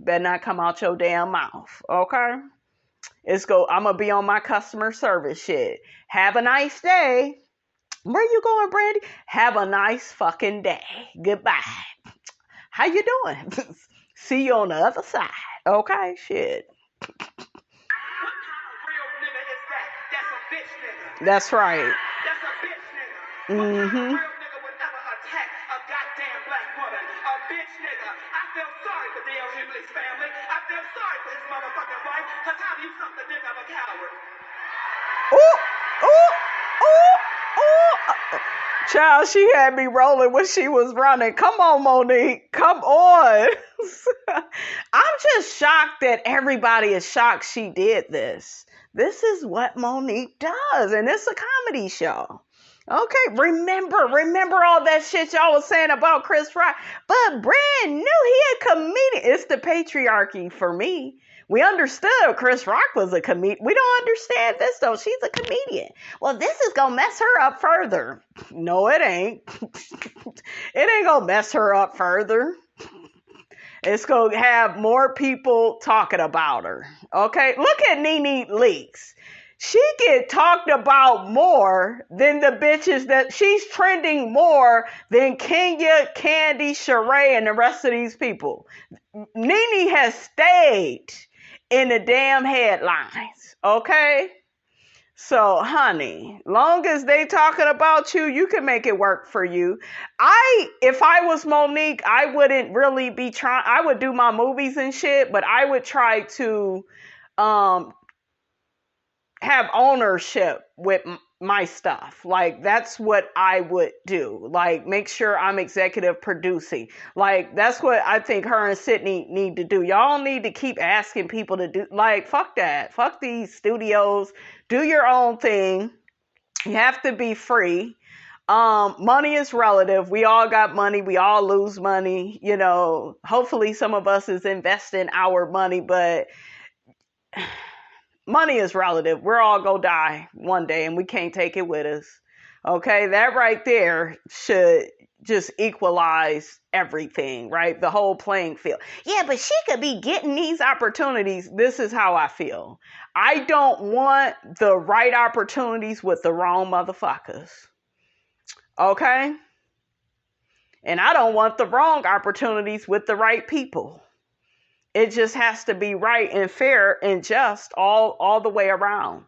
Better not come out your damn mouth, okay? I'm gonna be on my customer service shit. Have a nice day. Where you going, Brandy? Have a nice fucking day. Goodbye. How you doing? See you on the other side. Okay, shit. What kind of real nigga is that? That's a bitch nigga. That's right. That's a bitch nigga. What kind of real nigga would ever attack a goddamn black woman? A bitch nigga. I feel sorry for D.L. Hughley's family. I feel sorry for his motherfucking wife. Because how do you suck the dick of a coward? Ooh, ooh, ooh. Ooh. Child, she had me rolling when she was running. Come on, Monique. Come on. I'm just shocked that everybody is shocked she did this. This is what Monique does, and it's a comedy show. Okay, remember all that shit y'all was saying about Chris Rock. But Brand knew he a comedian. It's the patriarchy for me. We understood Chris Rock was a comedian. We don't understand this, though. She's a comedian. Well, this is going to mess her up further. No, it ain't. It ain't going to mess her up further. It's going to have more people talking about her. Okay? Look at Nene Leakes. She get talked about more than the bitches that she's trending more than Kenya, Candy, Sheree, and the rest of these people. Nene has stayed in the damn headlines, okay? So, honey, long as they talking about you, you can make it work for you. If I was Monique, I wouldn't really be trying. I would do my movies and shit, but I would try to have ownership with my stuff. Like, that's what I would do. Like, make sure I'm executive producing. Like, that's what I think her and Sydney need to do. Y'all need to keep asking people to do. Like, fuck that. Fuck these studios. Do your own thing. You have to be free. Money is relative. We all got money. We all lose money. You know, hopefully some of us is investing our money, but money is relative. We're all gonna die one day and we can't take it with us. Okay, that right there should just equalize everything, right? The whole playing field. Yeah, but she could be getting these opportunities. This is how I feel. I don't want the right opportunities with the wrong motherfuckers. Okay? And I don't want the wrong opportunities with the right people. It just has to be right and fair and just all the way around.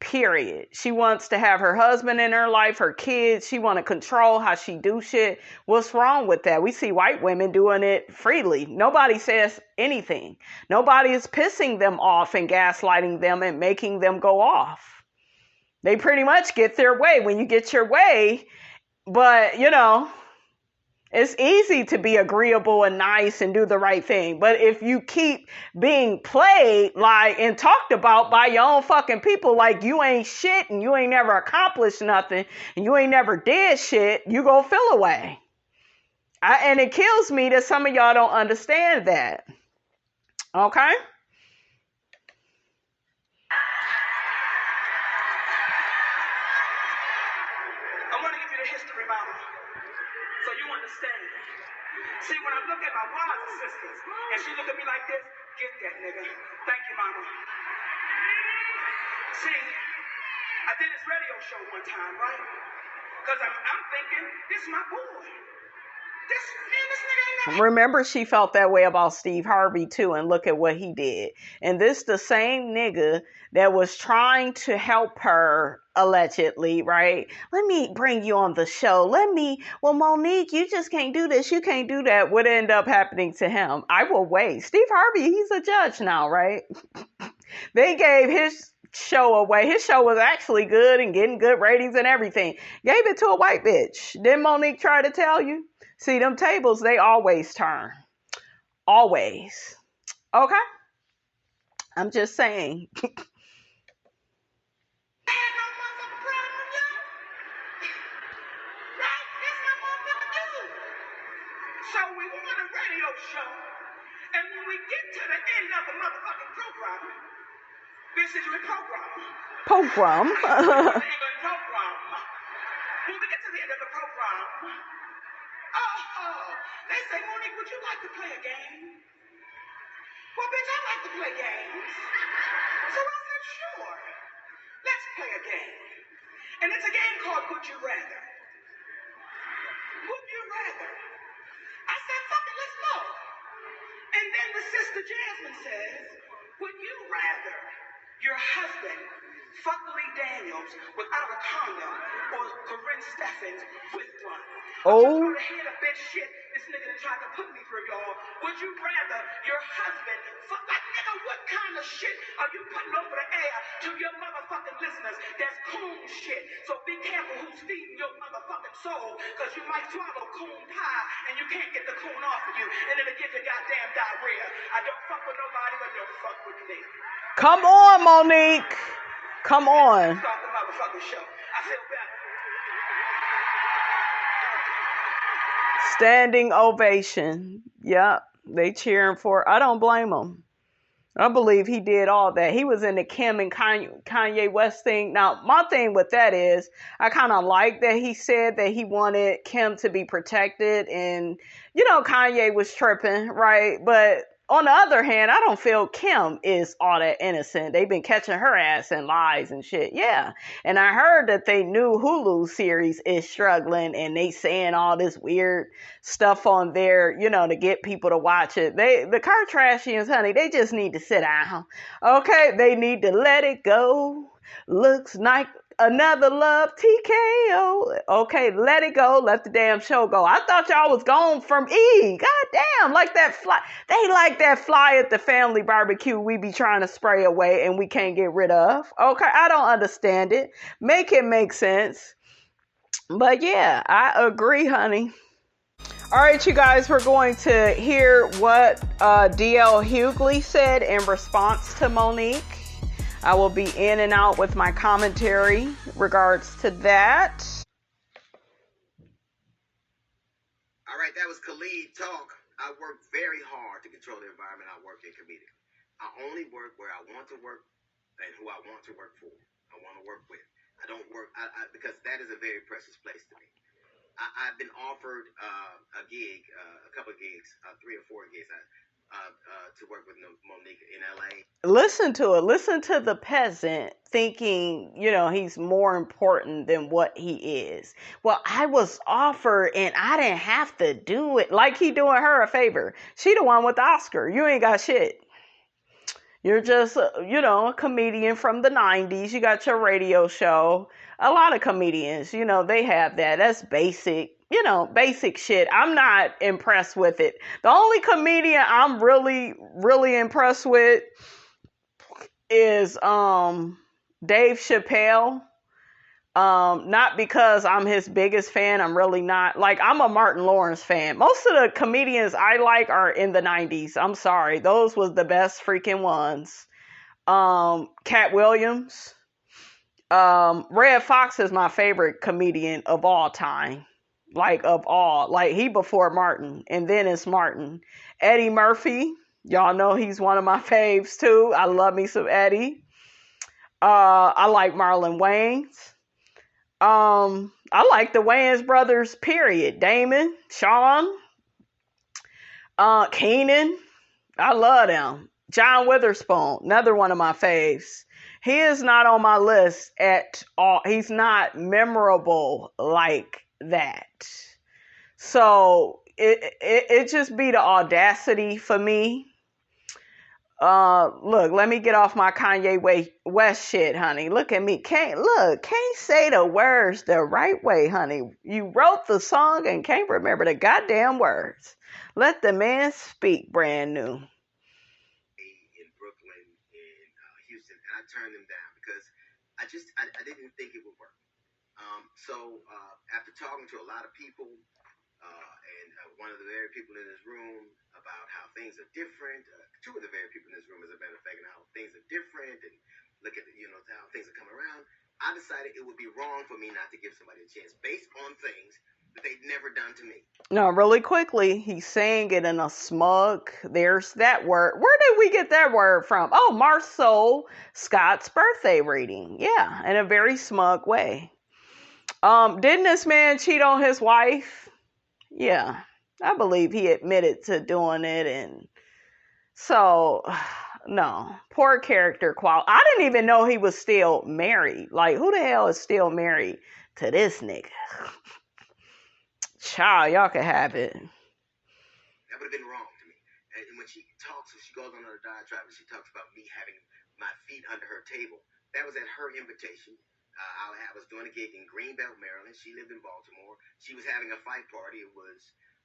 Period. She wants to have her husband in her life, her kids. She want to control how she do shit. What's wrong with that? We see white women doing it freely. Nobody says anything. Nobody is pissing them off and gaslighting them and making them go off. They pretty much get their way when you get your way. But, you know, it's easy to be agreeable and nice and do the right thing. But if you keep being played like and talked about by your own fucking people like you ain't shit and you ain't never accomplished nothing and you ain't never did shit, you gonna feel away. And it kills me that some of y'all don't understand that. Okay? See, when I look at my brothers and sisters, and she look at me like this, get that nigga. Thank you, mama. See, I did this radio show one time, right? Because I'm thinking, this is my boy. This nigga ain't Remember, she felt that way about Steve Harvey, too, and look at what he did. And this the same nigga that was trying to help her, allegedly, right? Let me bring you on the show. Well, Monique, you just can't do this. You can't do that. What ended up happening to him? I will wait. Steve Harvey, he's a judge now, right? They gave his show away. His show was actually good and getting good ratings and everything. Gave it to a white bitch. Didn't Monique try to tell you? See, them tables, they always turn. Always. Okay? I'm just saying. So we were on a radio show, and when we get to the end of the motherfucking program, this is your program. Program. When we get to the end of the program, they say, Monique, would you like to play a game? Well, bitch, I like to play games. So I said, sure. Let's play a game. And it's a game called Would You Rather. Would you rather? I said, fuck it, let's go. And then the sister Jasmine says, would you rather your husband fuck Lee Daniels without a condom or Corinne Steffens with one? Oh. I'm just gonna hear the bitch shit this nigga that tried to put me through, y'all. Would you rather your husband fuck like nigga? What kind of shit are you putting over the air to your motherfucking listeners? That's coon shit. So be careful who's feeding your motherfucking soul, because you might swallow coon pie and you can't get the coon off of you, and it'll give you goddamn diarrhea. I don't fuck with nobody, but don't fuck with me. Come on, Monique. Come on. Start the motherfucking show. I feel better. Standing ovation. Yep. They cheering for. I don't blame them. I believe he did all that. He was in the Kim and Kanye West thing. Now, my thing with that is, I kind of like that he said that he wanted Kim to be protected. And, you know, Kanye was tripping, right? But on the other hand, I don't feel Kim is all that innocent. They've been catching her ass in lies and shit. Yeah. And I heard that they knew Hulu series is struggling and they saying all this weird stuff on there, you know, to get people to watch it. The Kardashians, honey, they just need to sit down. Okay. They need to let it go. Looks like another love TKO. Okay, let it go. Let the damn show go. I thought y'all was gone from E. God damn, like that fly. They like that fly at the family barbecue we be trying to spray away and we can't get rid of. Okay, I don't understand it. Make it make sense. But yeah, I agree, honey. All right, you guys, we're going to hear what DL Hughley said in response to Monique. I will be in and out with my commentary regards to that. that was Khalid talk. I work very hard to control the environment I work in comedic. I only work where I want to work and who I want to work for. I want to work with. I don't work because that is a very precious place to me. I've been offered a gig, a couple of gigs, 3 or 4 gigs to work with Monique in LA. Listen to it. Listen to the peasant thinking, he's more important than what he is. Well, I was offered and I didn't have to do it. Like he doing her a favor. She the one with the Oscar. You ain't got shit. You're just, a comedian from the 90s. You got your radio show. A lot of comedians, they have that. That's basic, basic shit. I'm not impressed with it. The only comedian I'm really, really impressed with is Dave Chappelle. Not because I'm his biggest fan. I'm really not. Like, I'm a Martin Lawrence fan. Most of the comedians I like are in the 90s. I'm sorry. Those was the best freaking ones. Cat Williams. Red Fox is my favorite comedian of all time. Like, of all. Like, he before Martin. And then it's Martin. Eddie Murphy. Y'all know he's one of my faves, too. I love me some Eddie. I like Marlon Wayans. I like the Wayans brothers, period. Damon, Sean, Keenan. I love them. John Witherspoon, another one of my faves. He is not on my list at all. He's not memorable like that. So it just be the audacity for me. Look, let me get off my Kanye West shit, honey. Look at me. Can't say the words the right way, honey. You wrote the song and can't remember the goddamn words. Let the man speak, brand new. In Brooklyn, in Houston, and I turned them down because I didn't think it would work. So after talking to a lot of people, and one of the very people in this room about how things are different, 2 of the very people in this room, as a matter of fact, and how things are different, and look at how things are coming around, I decided it would be wrong for me not to give somebody a chance based on things that they'd never done to me. No, really quickly, he's saying it in a smug, there's that word. Where did we get that word from? Oh, Marceau Scott's birthday reading. Yeah, in a very smug way. Didn't this man cheat on his wife? Yeah, I believe he admitted to doing it. And so, no, poor character quality. I didn't even know he was still married. Like, who the hell is still married to this nigga? Child, y'all can have it. That would have been wrong to me. And when she talks, she goes on her diatribe and she talks about me having my feet under her table. That was at her invitation. I was doing a gig in Greenbelt, Maryland. She lived in Baltimore. She was having a fight party. It was,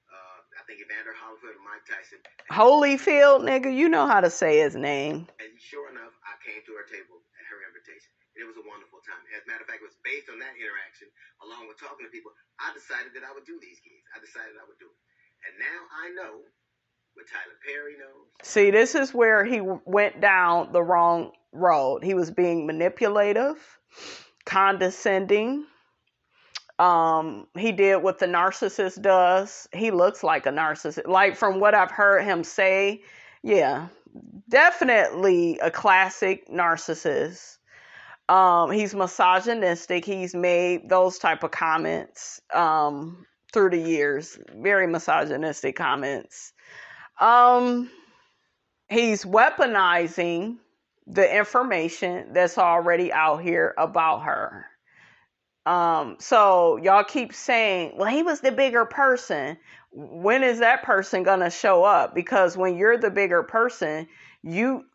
I think, Evander Holyfield and Mike Tyson. Holyfield, nigga, you know how to say his name. And sure enough, I came to her table at her invitation. It was a wonderful time. As a matter of fact, it was based on that interaction, along with talking to people, I decided that I would do these gigs. I decided I would do it. And now I know what Tyler Perry knows. See, this is where he went down the wrong road. He was being manipulative, condescending. He did what the narcissist does. He looks like a narcissist. Like, from what I've heard him say, yeah, definitely a classic narcissist. He's misogynistic. He's made those type of comments through the years. Very misogynistic comments. He's weaponizing the information that's already out here about her. So y'all keep saying, well, he was the bigger person. When is that person gonna show up? Because when you're the bigger person, you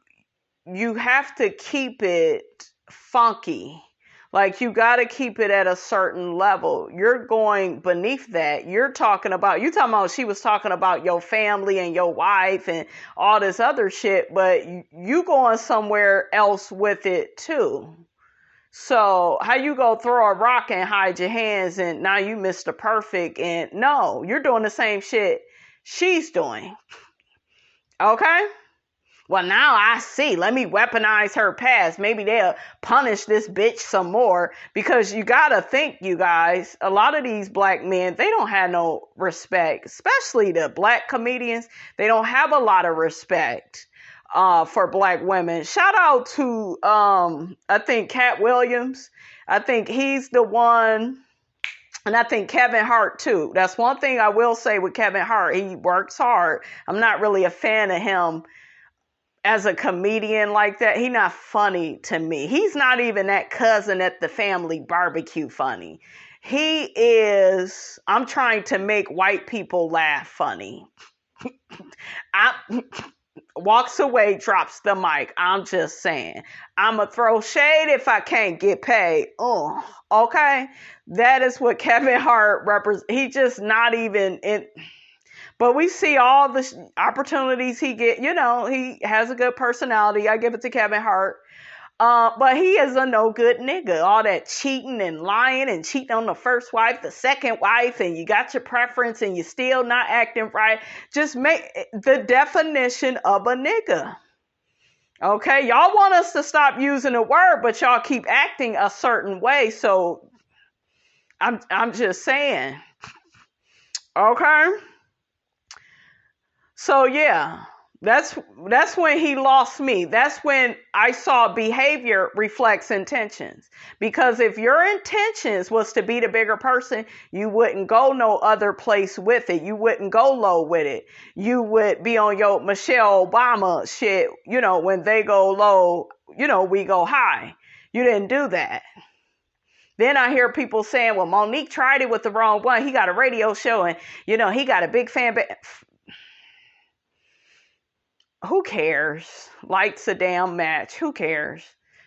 have to keep it funky. Like, you got to keep it at a certain level. You're going beneath that. You talking about she was talking about your family and your wife and all this other shit, but you going somewhere else with it too. So how you go throw a rock and hide your hands and now you Mr. Perfect? And no, you're doing the same shit she's doing. Okay? Well, now I see. Let me weaponize her past. Maybe they'll punish this bitch some more. Because you gotta think, you guys, a lot of these black men, they don't have no respect. Especially the black comedians. They don't have a lot of respect for black women. Shout out to, I think, Cat Williams. I think he's the one. And I think Kevin Hart, too. That's one thing I will say with Kevin Hart. He works hard. I'm not really a fan of him as a comedian like that. He's not funny to me. He's not even that cousin at the family barbecue funny. He is, I'm trying to make white people laugh funny. Walks away, drops the mic. I'm just saying. I'm going to throw shade if I can't get paid. Okay? That is what Kevin Hart represents. He just not even in. But we see all the opportunities he get. You know, he has a good personality. I give it to Kevin Hart. But he is a no good nigga. All that cheating and lying and cheating on the first wife, the second wife, and you got your preference and you still not acting right. Just make the definition of a nigga. Okay, y'all want us to stop using the word, but y'all keep acting a certain way. So I'm just saying. Okay. So yeah, that's when he lost me. That's when I saw behavior reflects intentions. Because if your intentions was to be the bigger person, you wouldn't go no other place with it. You wouldn't go low with it. You would be on your Michelle Obama shit. You know, when they go low, you know, we go high. You didn't do that. Then I hear people saying, well, Monique tried it with the wrong one. He got a radio show and, you know, he got a big fan base. Who cares? Likes a damn match. Who cares?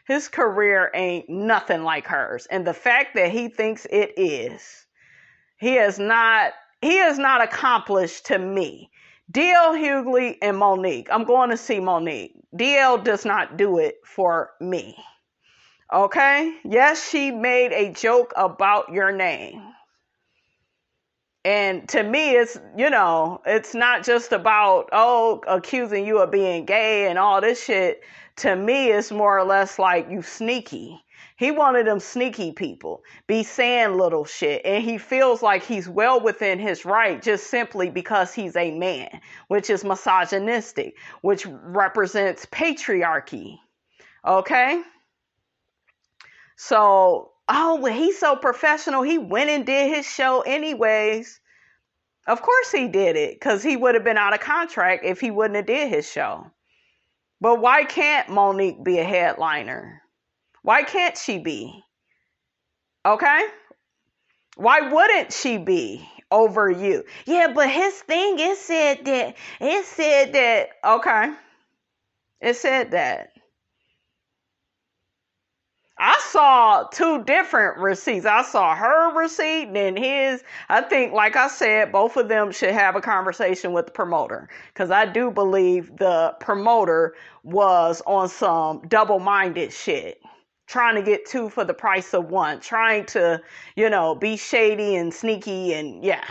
His career ain't nothing like hers. And the fact that he thinks it is, he has not accomplished to me. DL Hughley and Monique. I'm going to see Monique. DL does not do it for me. Okay? Yes, she made a joke about your name. And to me, it's, you know, it's not just about, accusing you of being gay and all this shit. To me, it's more or less like you sneaky. He wanted them sneaky people, be saying little shit. And he feels like he's well within his right just simply because he's a man, which is misogynistic, which represents patriarchy. Okay? So, well, he's so professional. He went and did his show anyways. Of course he did it, because he would have been out of contract if he wouldn't have did his show. But why can't Monique be a headliner? Why can't she be? Okay? Why wouldn't she be over you? Yeah, but his thing, it said that. Okay. It said that. I saw two different receipts. I saw her receipt and his. I think, like I said, both of them should have a conversation with the promoter. Because I do believe the promoter was on some double-minded shit. Trying to get two for the price of one. Trying to, you know, be shady and sneaky and, yeah.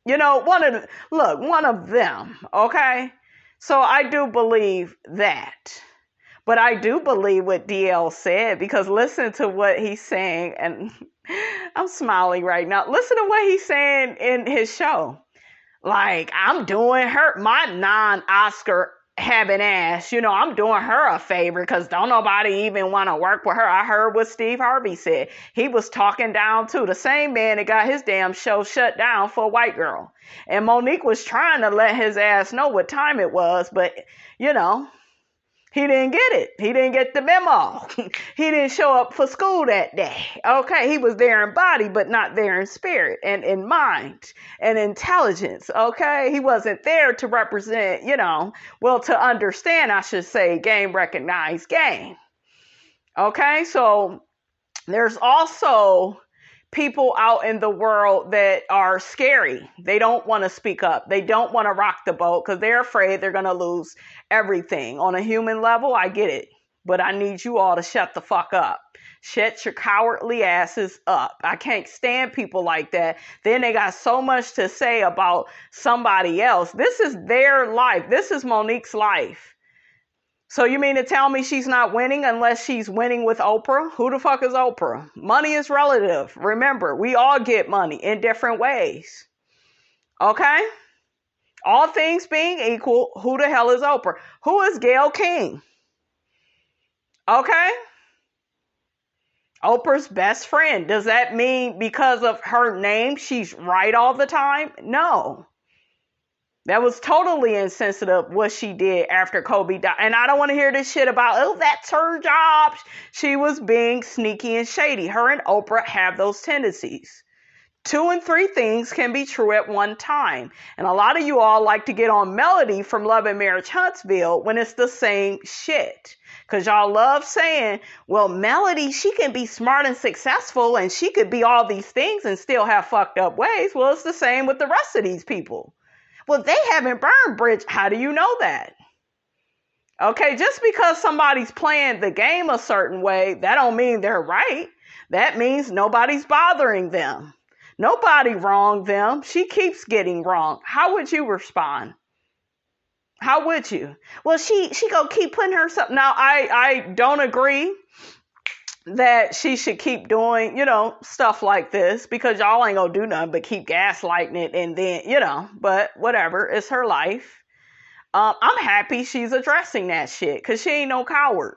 You know, one of them, okay? So I do believe that. But I do believe what DL said, because listen to what he's saying, and I'm smiling right now. Listen to what he's saying in his show. Like, I'm doing my non-Oscar having ass, you know, I'm doing her a favor because don't nobody even want to work with her. I heard what Steve Harvey said. He was talking down to the same man that got his damn show shut down for a white girl. And Monique was trying to let his ass know what time it was, but, you know, he didn't get it. He didn't get the memo. He didn't show up for school that day. Okay, he was there in body, but not there in spirit and in mind and intelligence. Okay, he wasn't there to represent, you know, well, to understand, I should say, game recognized game. Okay, so there's also people out in the world that are scary. They don't want to speak up. They don't want to rock the boat because they're afraid they're going to lose everything. On a human level, I get it. But I need you all to shut the fuck up. Shut your cowardly asses up. I can't stand people like that. Then they got so much to say about somebody else. This is their life. This is Monique's life. So you mean to tell me she's not winning unless she's winning with Oprah? Who the fuck is Oprah? Money is relative. Remember, we all get money in different ways. Okay? All things being equal, who the hell is Oprah? Who is Gayle King? Okay? Oprah's best friend. Does that mean because of her name she's right all the time? No. That was totally insensitive what she did after Kobe died. And I don't want to hear this shit about, oh, that's her job. She was being sneaky and shady. Her and Oprah have those tendencies. 2 and 3 things can be true at one time. And a lot of you all like to get on Melody from Love and Marriage Huntsville when it's the same shit. Because y'all love saying, well, Melody, she can be smart and successful and she could be all these things and still have fucked up ways. Well, it's the same with the rest of these people. Well, they haven't burned bridge. How do you know that? Okay, just because somebody's playing the game a certain way, that don't mean they're right. That means nobody's bothering them. Nobody wronged them. She keeps getting wrong. How would you respond? How would you? Well, she gonna keep putting herself. Now, I don't agree that she should keep doing, stuff like this, because y'all ain't gonna do nothing but keep gaslighting it and then, but whatever, it's her life. I'm happy she's addressing that shit because she ain't no coward.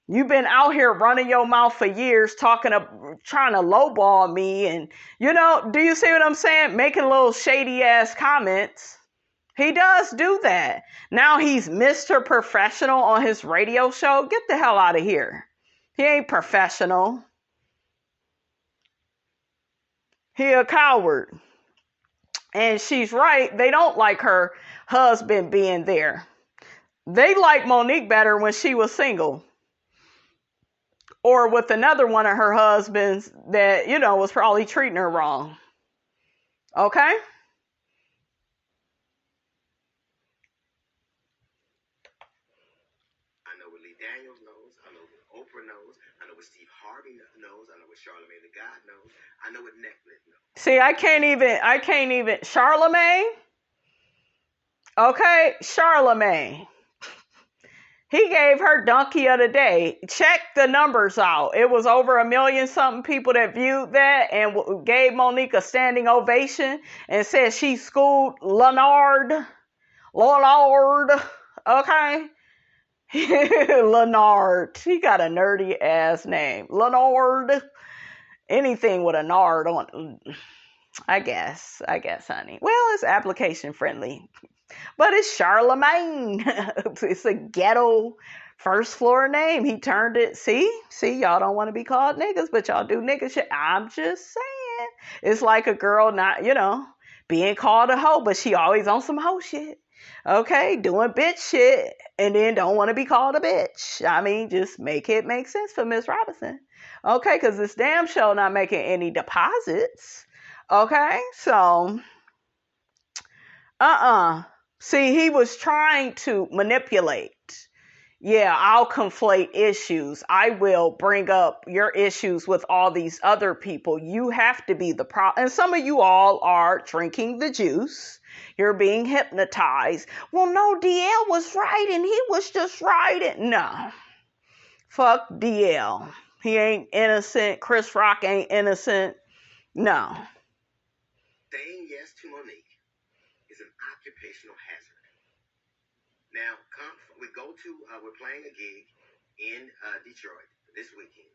You've been out here running your mouth for years trying to lowball me and, do you see what I'm saying? Making little shady ass comments. He does do that. Now he's Mr. Professional on his radio show. Get the hell out of here. He ain't professional. He a coward. And she's right. They don't like her husband being there. They like Monique better when she was single. Or with another one of her husbands that, was probably treating her wrong. Okay? Daniels knows, I know what Oprah knows, I know what Steve Harvey knows, I know what Charlamagne the God knows, I know what Netflix knows. See, I can't even, Charlamagne? Okay, Charlamagne. He gave her donkey of the day. Check the numbers out. It was over 1 million something people that viewed that and gave Monique a standing ovation and said she schooled Leonard. Okay? Leonard. He got a nerdy ass name. Leonard. Anything with a nard on. I guess, honey. Well, it's application friendly. But it's Charlamagne. It's a ghetto first floor name. He turned it. See, y'all don't want to be called niggas, but y'all do nigga shit. I'm just saying. It's like a girl not, being called a hoe, but she always on some hoe shit. Okay, doing bitch shit, and then don't want to be called a bitch. I mean, just make it make sense for Miss Robinson. Okay, because this damn show not making any deposits. Okay, so, See, he was trying to manipulate. Yeah, I'll conflate issues. I will bring up your issues with all these other people. You have to be the problem. And some of you all are drinking the juice. You're being hypnotized. Well, no, DL was right and he was just right. No. Fuck DL. He ain't innocent. Chris Rock ain't innocent. No. Saying yes to Monique is an occupational hazard. Now, we're playing a gig in Detroit this weekend.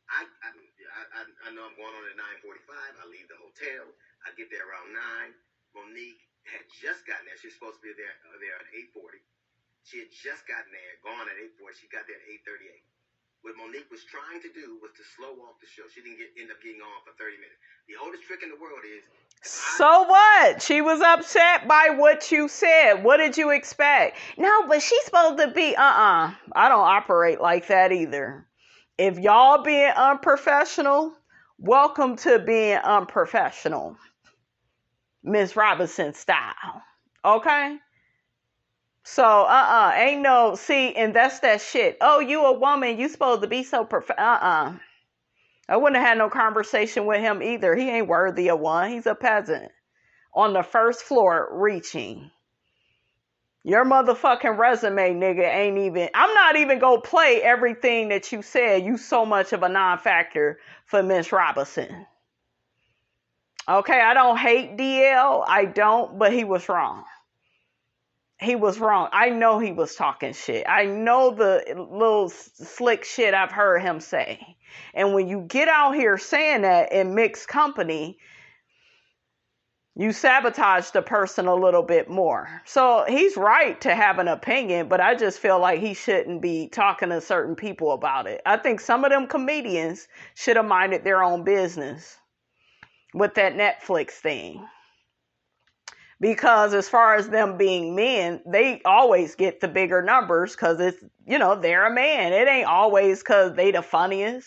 I know I'm going on at 9:45. I leave the hotel. I get there around 9. Monique had just gotten there. She was supposed to be there at 8:40. She had just gotten there, gone at 8:40. She got there at 8:38. What Monique was trying to do was to slow off the show. She didn't end up getting on for 30 minutes. The oldest trick in the world is... So what? She was upset by what you said. What did you expect? No, but she's supposed to be... I don't operate like that either. If y'all being unprofessional, welcome to being unprofessional. Miss Robinson style. Okay? So, ain't no, see, and that's that shit. Oh, you a woman, you supposed to be so I wouldn't have had no conversation with him either. He ain't worthy of one. He's a peasant on the first floor reaching. Your motherfucking resume, nigga, ain't even... I'm not even gonna play everything that you said. You so much of a non-factor for Miss Robinson. Okay, I don't hate DL. I don't, but he was wrong. He was wrong. I know he was talking shit. I know the little slick shit I've heard him say. And when you get out here saying that in mixed company, you sabotage the person a little bit more. So he's right to have an opinion, but I just feel like he shouldn't be talking to certain people about it. I think some of them comedians should have minded their own business with that Netflix thing. Because as far as them being men, they always get the bigger numbers because it's, they're a man. It ain't always because they the funniest.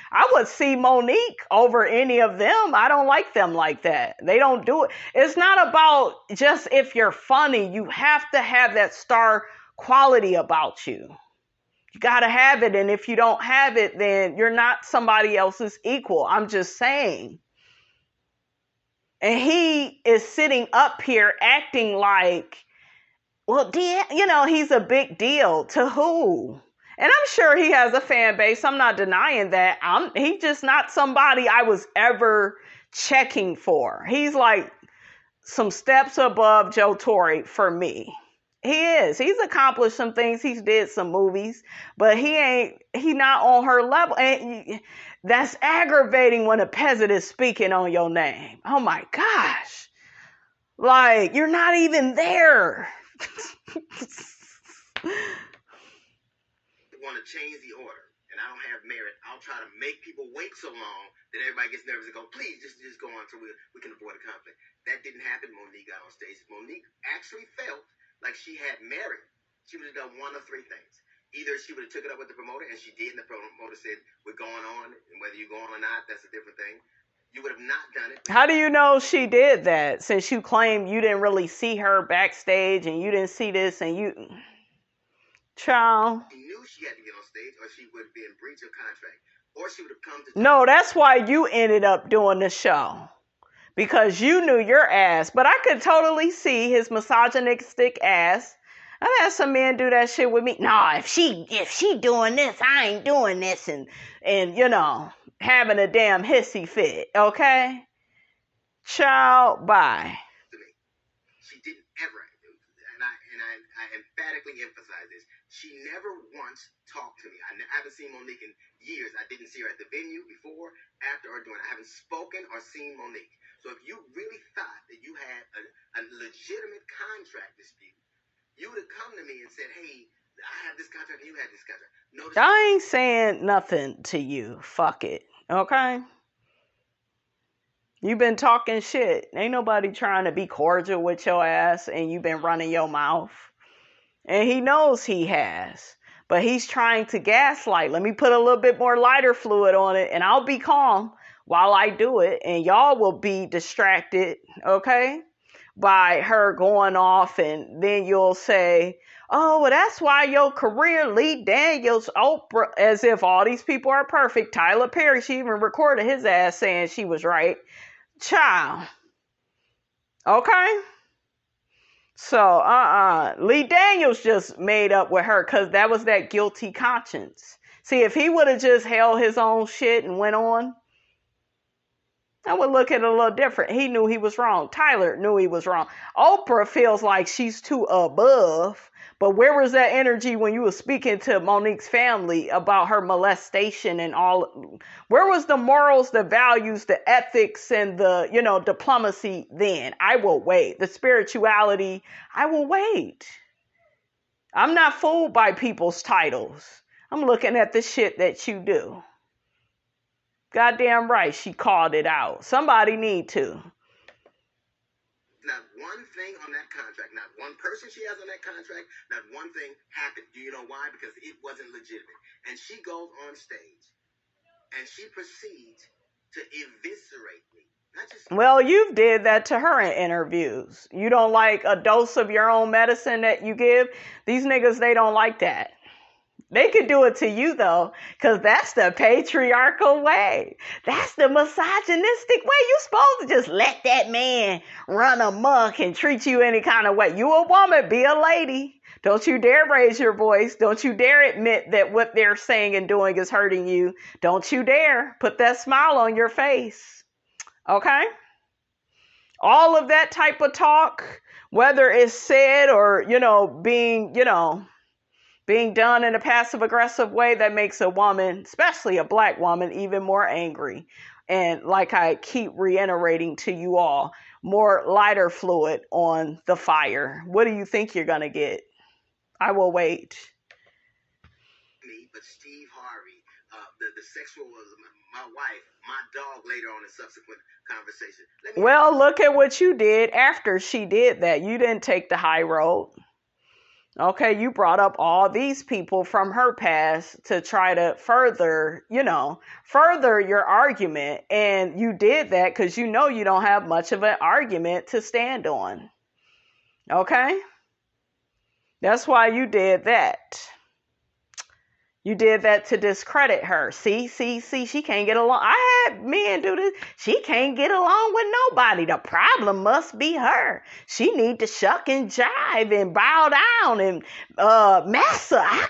I would see Monique over any of them. I don't like them like that. They don't do it. It's not about just if you're funny. You have to have that star quality about you. You got to have it. And if you don't have it, then you're not somebody else's equal. I'm just saying. And he is sitting up here acting like, well, he's a big deal. To who? And I'm sure he has a fan base. I'm not denying that. He's just not somebody I was ever checking for. He's like some steps above Joe Torre for me. He is. He's accomplished some things. He's did some movies, but he not on her level. And that's aggravating when a peasant is speaking on your name. Oh my gosh. Like, you're not even there. Want to change the order, and I don't have merit. I'll try to make people wait so long that everybody gets nervous and go, please, just go on so we can avoid a conflict. That didn't happen. Monique got on stage. Monique actually felt like she had merit. She would have done one of three things. Either she would have took it up with the promoter, and she did, and the promoter said, we're going on, and whether you go on or not, that's a different thing. You would have not done it. How do you know she did that, since you claim you didn't really see her backstage, and you didn't see this, and you... Child. She knew she had to get on stage, or she would be in breach of contract, or she would have come to... No, that's why you ended up doing the show. Because you knew your ass. But I could totally see his misogynistic ass. I've had some men do that shit with me. No, if she doing this, I ain't doing this. And having a damn hissy fit. Okay? Child, bye. She didn't ever, and I emphatically emphasize this. She never once talked to me. I haven't seen Monique in years. I didn't see her at the venue before, after, or during. I haven't spoken or seen Monique. So if you really thought that you had a legitimate contract dispute, you would have come to me and said, hey, I have this contract and you had this contract. Notice I ain't saying nothing to you. Fuck it. Okay? You've been talking shit. Ain't nobody trying to be cordial with your ass, and you've been running your mouth. And he knows he has. But he's trying to gaslight. Let me put a little bit more lighter fluid on it, and I'll be calm while I do it. And y'all will be distracted, okay, by her going off. And then you'll say, oh, well, that's why your career, Lee Daniels, Oprah, as if all these people are perfect. Tyler Perry, she even recorded his ass saying she was right. Child. Okay? So, Lee Daniels just made up with her because that was that guilty conscience. See, if he would have just held his own shit and went on, I would look at it a little different. He knew he was wrong. Tyler knew he was wrong. Oprah feels like she's too above. But where was that energy when you were speaking to Monique's family about her molestation and all? Where was the morals, the values, the ethics, and the, diplomacy then? I will wait. The spirituality, I will wait. I'm not fooled by people's titles. I'm looking at the shit that you do. Goddamn right, she called it out. Somebody need to. Not one thing on that contract, not one person she has on that contract, not one thing happened. Do you know why? Because it wasn't legitimate. And she goes on stage and she proceeds to eviscerate me. Well, you did that to her in interviews. You don't like a dose of your own medicine that you give? These niggas, they don't like that. They could do it to you, though, because that's the patriarchal way. That's the misogynistic way. You're supposed to just let that man run amok and treat you any kind of way. You a woman, be a lady. Don't you dare raise your voice. Don't you dare admit that what they're saying and doing is hurting you. Don't you dare put that smile on your face. Okay? All of that type of talk, whether it's said or, being done in a passive aggressive way, that makes a woman, especially a black woman, even more angry. And like I keep reiterating to you all, more lighter fluid on the fire. What do you think you're going to get? I will wait. Me, but Steve Harvey, the sexual was my wife, my dog later on in subsequent conversation. Well, look at what you did after she did that. You didn't take the high road. Okay, you brought up all these people from her past to try to further your argument. And you did that because you know you don't have much of an argument to stand on. Okay? That's why you did that. You did that to discredit her. See, she can't get along. I had men do this. She can't get along with nobody. The problem must be her. She need to shuck and jive and bow down and massa. I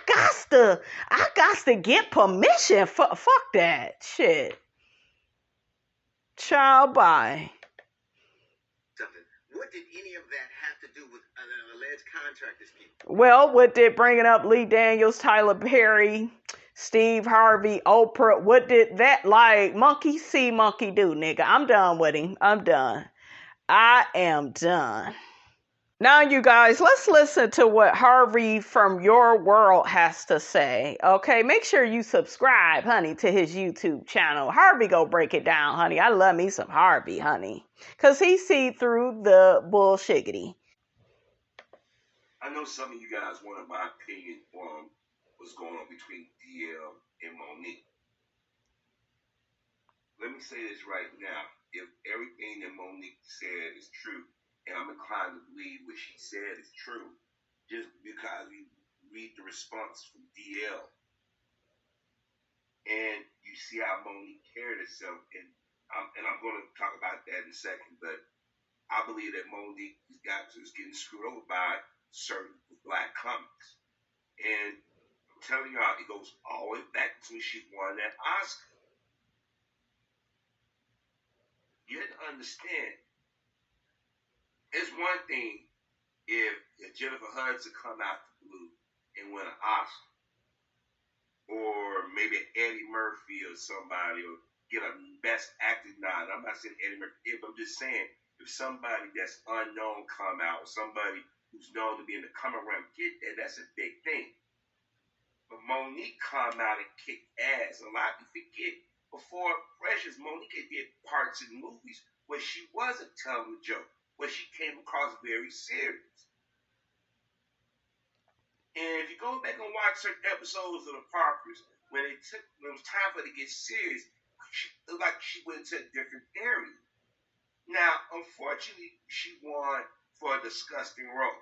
got to get permission. Fuck that shit. Child, bye. What did any of that have to do with an alleged contract dispute? Well, what did bringing up Lee Daniels, Tyler Perry, Steve Harvey, Oprah, what did that, like, monkey see, monkey do, nigga? I'm done with him. I'm done. I am done. Now, you guys, let's listen to what Harvey from Your World has to say. Okay, make sure you subscribe, honey, to his YouTube channel. Harvey go break it down, honey. I love me some Harvey, honey, because he see through the bullshiggity. I know some of you guys wanted my opinion on what's going on between DL and Monique. Let me say this right now. If everything that Monique said is true, and I'm inclined to believe what she said is true, just because we read the response from DL, and you see how Monique carried herself, and I'm going to talk about that in a second, but I believe that Monique is getting screwed over by certain black comics. And I'm telling y'all, it goes all the way back to when she won that Oscar. You have to understand, it's one thing if Jennifer Hudson come out the blue and win an Oscar, or maybe Eddie Murphy or somebody, or get a Best Acting nod. I'm not saying Eddie Murphy, but I'm just saying if somebody that's unknown come out, or somebody who's known to be in the come around get that, that's a big thing. But Monique come out and kick ass. A lot of people forget, before Precious, Monique did parts in movies where she wasn't telling a joke, where she came across very serious. And if you go back and watch certain episodes of The Parkers, when it was time for her to get serious, it looked like she went into a different area. Now, unfortunately, she won for a disgusting role.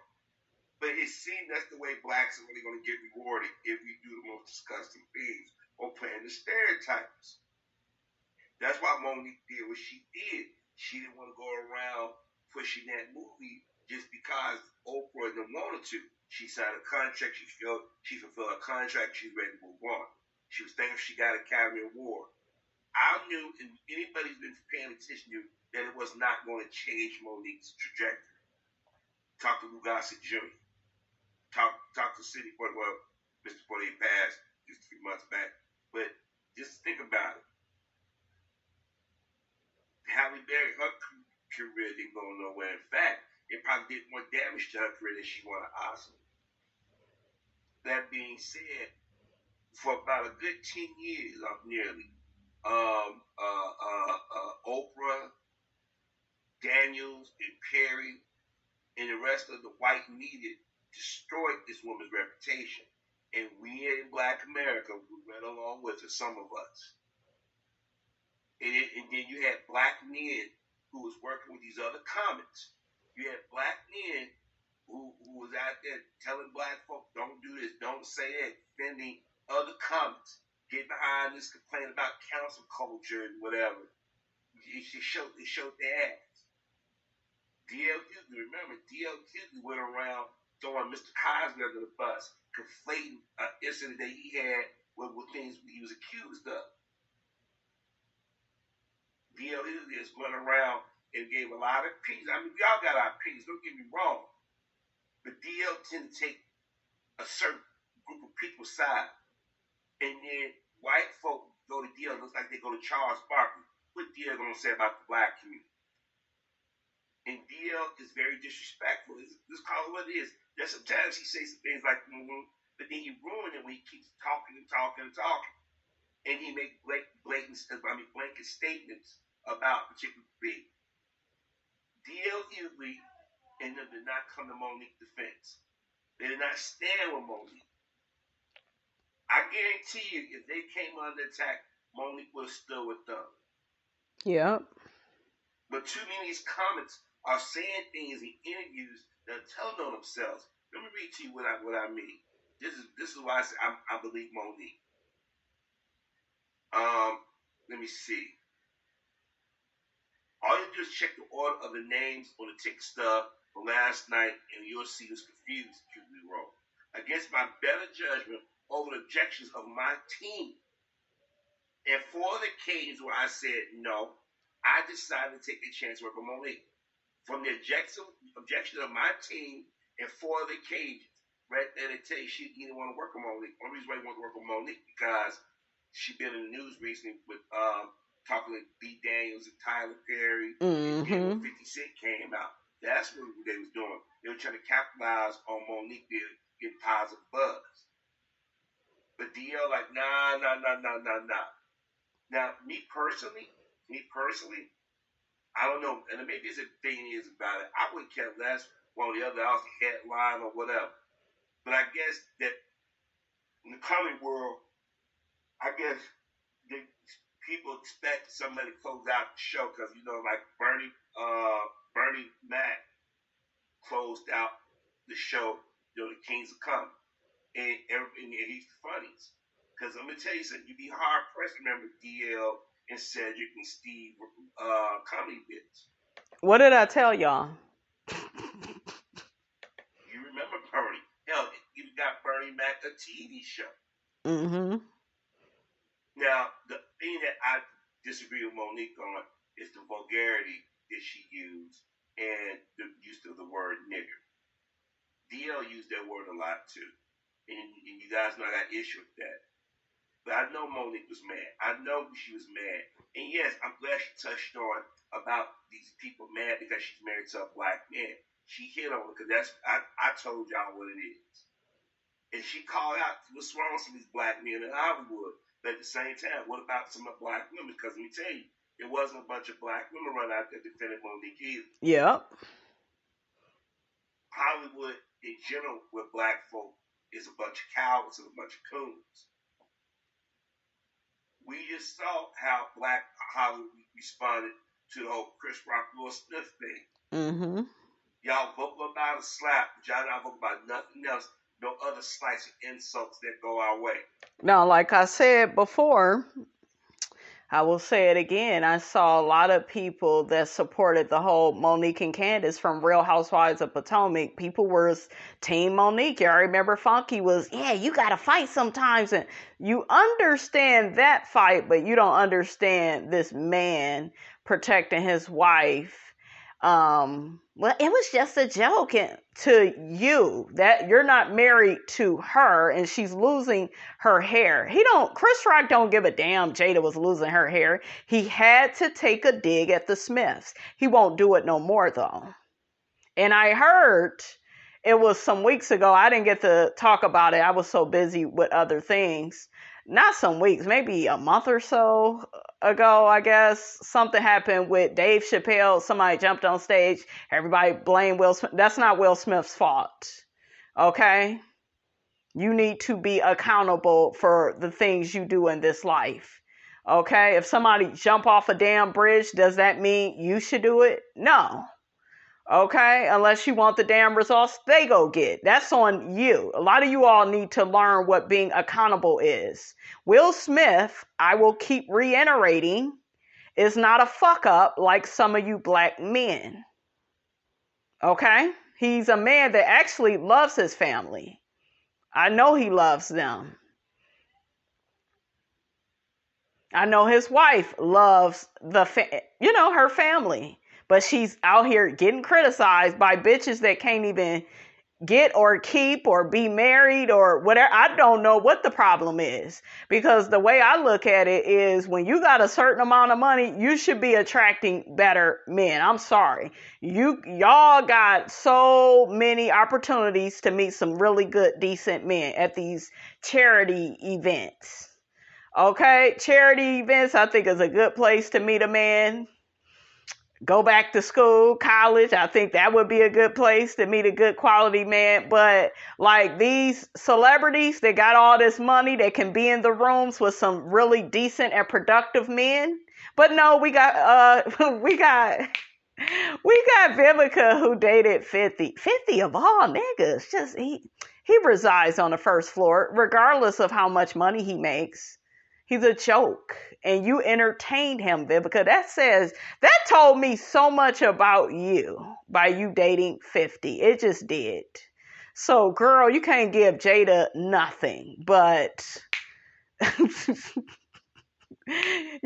But it seems that's the way blacks are really going to get rewarded if we do the most disgusting things or playing the stereotypes. That's why Monique did what she did. She didn't want to go around pushing that movie just because Oprah didn't want her to. She signed a contract. She fulfilled a contract. She's ready to move on. She was thinking she got an Academy Award. I knew, and anybody who's been paying attention knew, that it was not going to change Monique's trajectory. Talk to Lou Gossett Jr. Talk to City Boy. Well, Mr. Boy passed just a few months back. But just think about it. Halle Berry, her career didn't go nowhere. In fact, it probably did more damage to her career than she won an Oscar. That being said, for about a good 10 years, nearly, Oprah, Daniels, and Perry, and the rest of the white media destroyed this woman's reputation. And we in Black America, we went along with it, some of us. And then you had black men who was working with these other comics. You had black men who was out there telling black folk, don't do this, don't say that, defending other comments, get behind this complaint about council culture and whatever. It showed their ass. D.L. Hughley, remember, D.L. Hughley went around throwing Mr. Cosby under the bus, conflating an incident that he had with things he was accused of. D.L. Hughley is going around and gave a lot of opinions. I mean, we all got our opinions, don't get me wrong. But D.L. tend to take a certain group of people's side. And then white folk go to D.L. looks like they go to Charles Barkley. What D.L. going to say about the black community? And D.L. is very disrespectful. Let's call it what it is. There's sometimes he says some things like, but then he ruins it when he keeps talking and talking and talking. And he makes blanket statements about particular things. D.L. Hughley and them did not come to Monique's defense. They did not stand with Monique. I guarantee you, if they came under attack, Monique would have stood with them. Yep. But too many of these comments are saying things in interviews that are telling on themselves. Let me read to you what I mean. This is why I say I believe Monique. Let me see. All you do is check the order of the names on the tick stub from last night, and you'll see this confused Hughley wrote. Against my better judgment over the objections of my team, and for the occasions where I said no, I decided to take a chance to work with Monique. From the objection of my team and for the occasions, right there they tell you she didn't want to work with Monique. One reason why you want to work with Monique because she's been in the news recently with talking with B. Daniels and Tyler Perry, and then when 50 Cent came out. That's what they was doing. They were trying to capitalize on Monique to get positive buzz. But DL like, nah. Now, me personally, I don't know, and maybe it's a thing is about it. I wouldn't care less one or the other else, the headline or whatever. But I guess that in the coming world, I guess people expect somebody to close out the show because, like Bernie Mac closed out the show, The Kings Are Coming. And he's the funniest. Because I'm going to tell you something, you'd be hard-pressed to remember DL and Cedric and Steve comedy bits. What did I tell y'all? You remember Bernie. Hell, you got Bernie Mac, a TV show. Mm-hmm. Now, the thing that I disagree with Monique on is the vulgarity that she used and the use of the word nigger. DL used that word a lot, too. And you guys know I got issue with that. But I know Monique was mad. I know she was mad. And yes, I'm glad she touched on about these people mad because she's married to a black man. She hit on it because I told y'all what it is. And she called out what's wrong with some of these black men in Hollywood. But at the same time, what about some of black women? Because let me tell you, it wasn't a bunch of black women running out there defending Monique either. Yep. Hollywood in general with black folk is a bunch of cowards and a bunch of coons. We just saw how black Hollywood responded to the whole Chris Rock Will Smith thing. Mm-hmm. Y'all vocal about a slap, but y'all not vocal about nothing else, no other slice of insults that go our way. Now, like I said before, I will say it again. I saw a lot of people that supported the whole Monique and Candace from Real Housewives of Potomac. People were Team Monique. I remember Funky was, you got to fight sometimes. And you understand that fight, but you don't understand this man protecting his wife. Well, it was just a joke to you that you're not married to her and she's losing her hair. Chris Rock don't give a damn Jada was losing her hair. He had to take a dig at the Smiths. He won't do it no more though. And I heard it was some weeks ago. I didn't get to talk about it. I was so busy with other things. Not some weeks, maybe a month or so ago, I guess, something happened with Dave Chappelle. Somebody jumped on stage. Everybody blamed Will Smith. That's not Will Smith's fault. Okay? You need to be accountable for the things you do in this life. Okay? If somebody jump off a damn bridge, does that mean you should do it? No. Okay, unless you want the damn results they go get. That's on you. A lot of you all need to learn what being accountable is. Will Smith, I will keep reiterating, is not a fuck up like some of you black men. Okay? He's a man that actually loves his family. I know he loves them. I know his wife loves her family. But she's out here getting criticized by bitches that can't even get or keep or be married or whatever. I don't know what the problem is, because the way I look at it is when you got a certain amount of money, you should be attracting better men. I'm sorry. Y'all got so many opportunities to meet some really good, decent men at these charity events. Okay? Charity events, I think, is a good place to meet a man. Go back to school, college. I think that would be a good place to meet a good quality man. But like these celebrities, they got all this money. They can be in the rooms with some really decent and productive men. But no, we got Vivica who dated 50 of all niggas. Just he resides on the first floor, regardless of how much money he makes. He's a joke. And you entertained him, Vivica. That told me so much about you by you dating 50. It just did. So, girl, you can't give Jada nothing, but you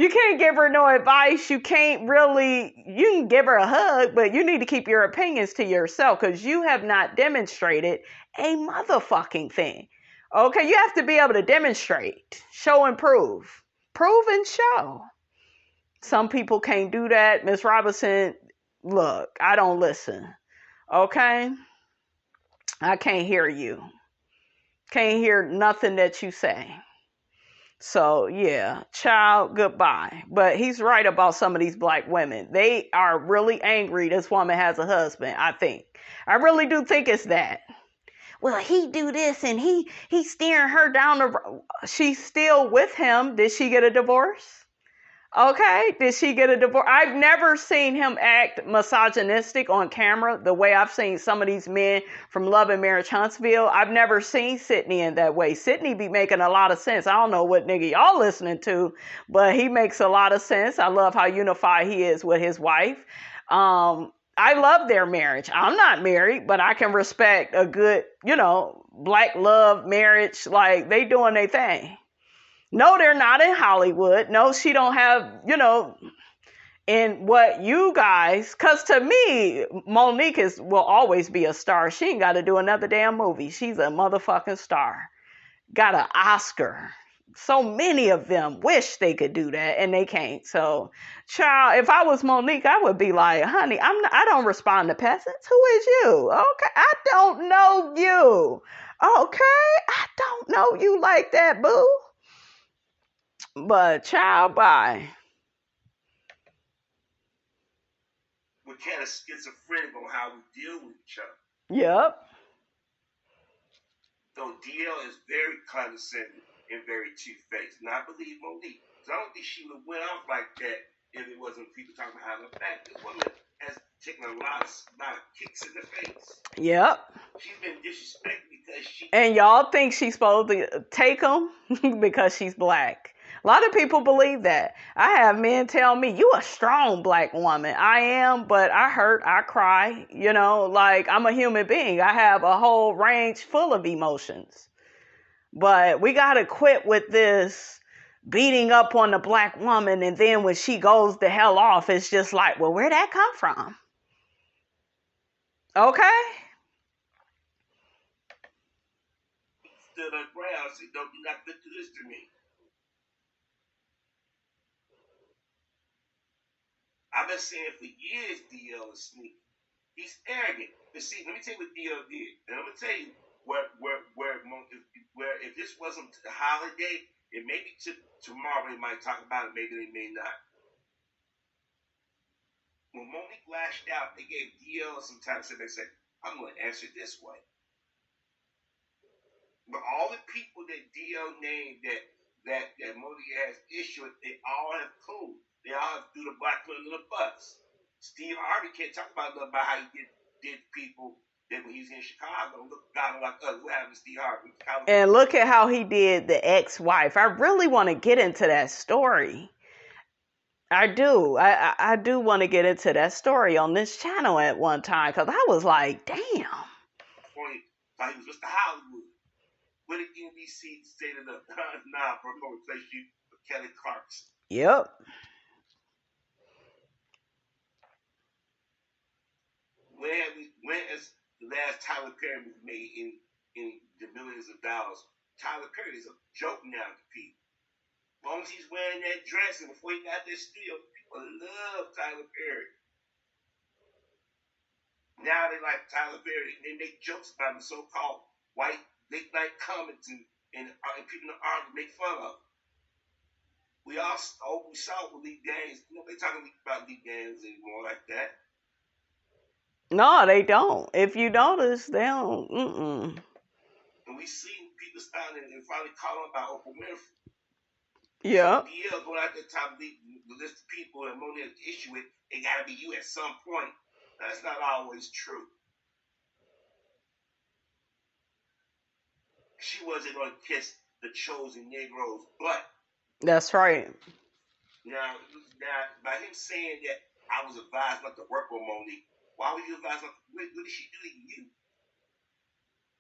can't give her no advice. You can give her a hug, but you need to keep your opinions to yourself because you have not demonstrated a motherfucking thing. Okay, you have to be able to demonstrate, show and prove. Prove and show. Some people can't do that. Miss Robinson, look, I don't listen. Okay? I can't hear you. Can't hear nothing that you say. So, yeah, child, goodbye. But he's right about some of these black women. They are really angry this woman has a husband, I think. I really do think it's that. Well, he do this and he's steering her down the road. She's still with him. Did she get a divorce? Okay. Did she get a divorce? I've never seen him act misogynistic on camera the way I've seen some of these men from Love and Marriage Huntsville. I've never seen Sydney in that way. Sydney be making a lot of sense. I don't know what nigga y'all listening to, but he makes a lot of sense. I love how unified he is with his wife. I love their marriage. I'm not married, but I can respect a good, black love marriage. Like, they doing their thing. No, they're not in Hollywood. No, she don't have, in what you guys, because to me, Monique will always be a star. She ain't got to do another damn movie. She's a motherfucking star. Got an Oscar. So many of them wish they could do that, and they can't. So, child, if I was Monique, I would be like, honey, I don't respond to peasants. Who is you? Okay, I don't know you. Okay, I don't know you like that, boo. But, child, bye. We're kind of schizophrenic on how we deal with each other. Yep. So DL is very condescending and very two-faced. And I believe Monique. So I don't think she would have went off like that if it wasn't people talking behind her back. This woman has taken a lot of kicks in the face. Yep. She's been disrespected because she... And y'all think she's supposed to take them because she's black. A lot of people believe that. I have men tell me, you a strong black woman. I am, but I hurt, I cry. Like I'm a human being. I have a whole range full of emotions. But we got to quit with this beating up on the black woman. And then when she goes the hell off, it's just like, well, where'd that come from? Okay. Stood her ground, said, don't do nothing to this to me. I've been saying for years DL is sneaky. He's arrogant. But see, let me tell you what DL did. And I'm going to tell you where if this wasn't the holiday, and maybe tomorrow they might talk about it, maybe they may not. When Monique lashed out, they gave DL some time, so they said, I'm going to answer this way. But all the people that DL named that Monique has issue with, they all have cool. They all have threw the black women in the bus. Steve Harvey can't talk about nothing about how he did people that when he was in Chicago. Look, God like us. What happened to Steve Harvey? And look at how he did the ex-wife. I really want to get into that story. I do. I do want to get into that story on this channel at one time because I was like, damn. Before he thought he was Mr. Hollywood. What did NBC say to the bro, we're going to replace you with Kelly Clarkson? Yep. When is the last Tyler Perry was made in the millions of dollars? Tyler Perry is a joke now to people. As long as he's wearing that dress and before he got that studio, people love Tyler Perry. Now they like Tyler Perry. They make jokes about him, so-called white late night comments and people in the art make fun of. We saw with Lee Daniels. Nobody talking about Lee Daniels anymore like that. No, they don't. If you notice, they don't. And we see people starting and finally calling about Oprah Winfrey. Yeah. DL going out there top of the list of people that Monique has issue with, it got to be you at some point. That's not always true. She wasn't going to kiss the chosen Negro's butt. That's right. Now, by him saying that I was advised not to work with Monique, why would you advise her? What did she do to you?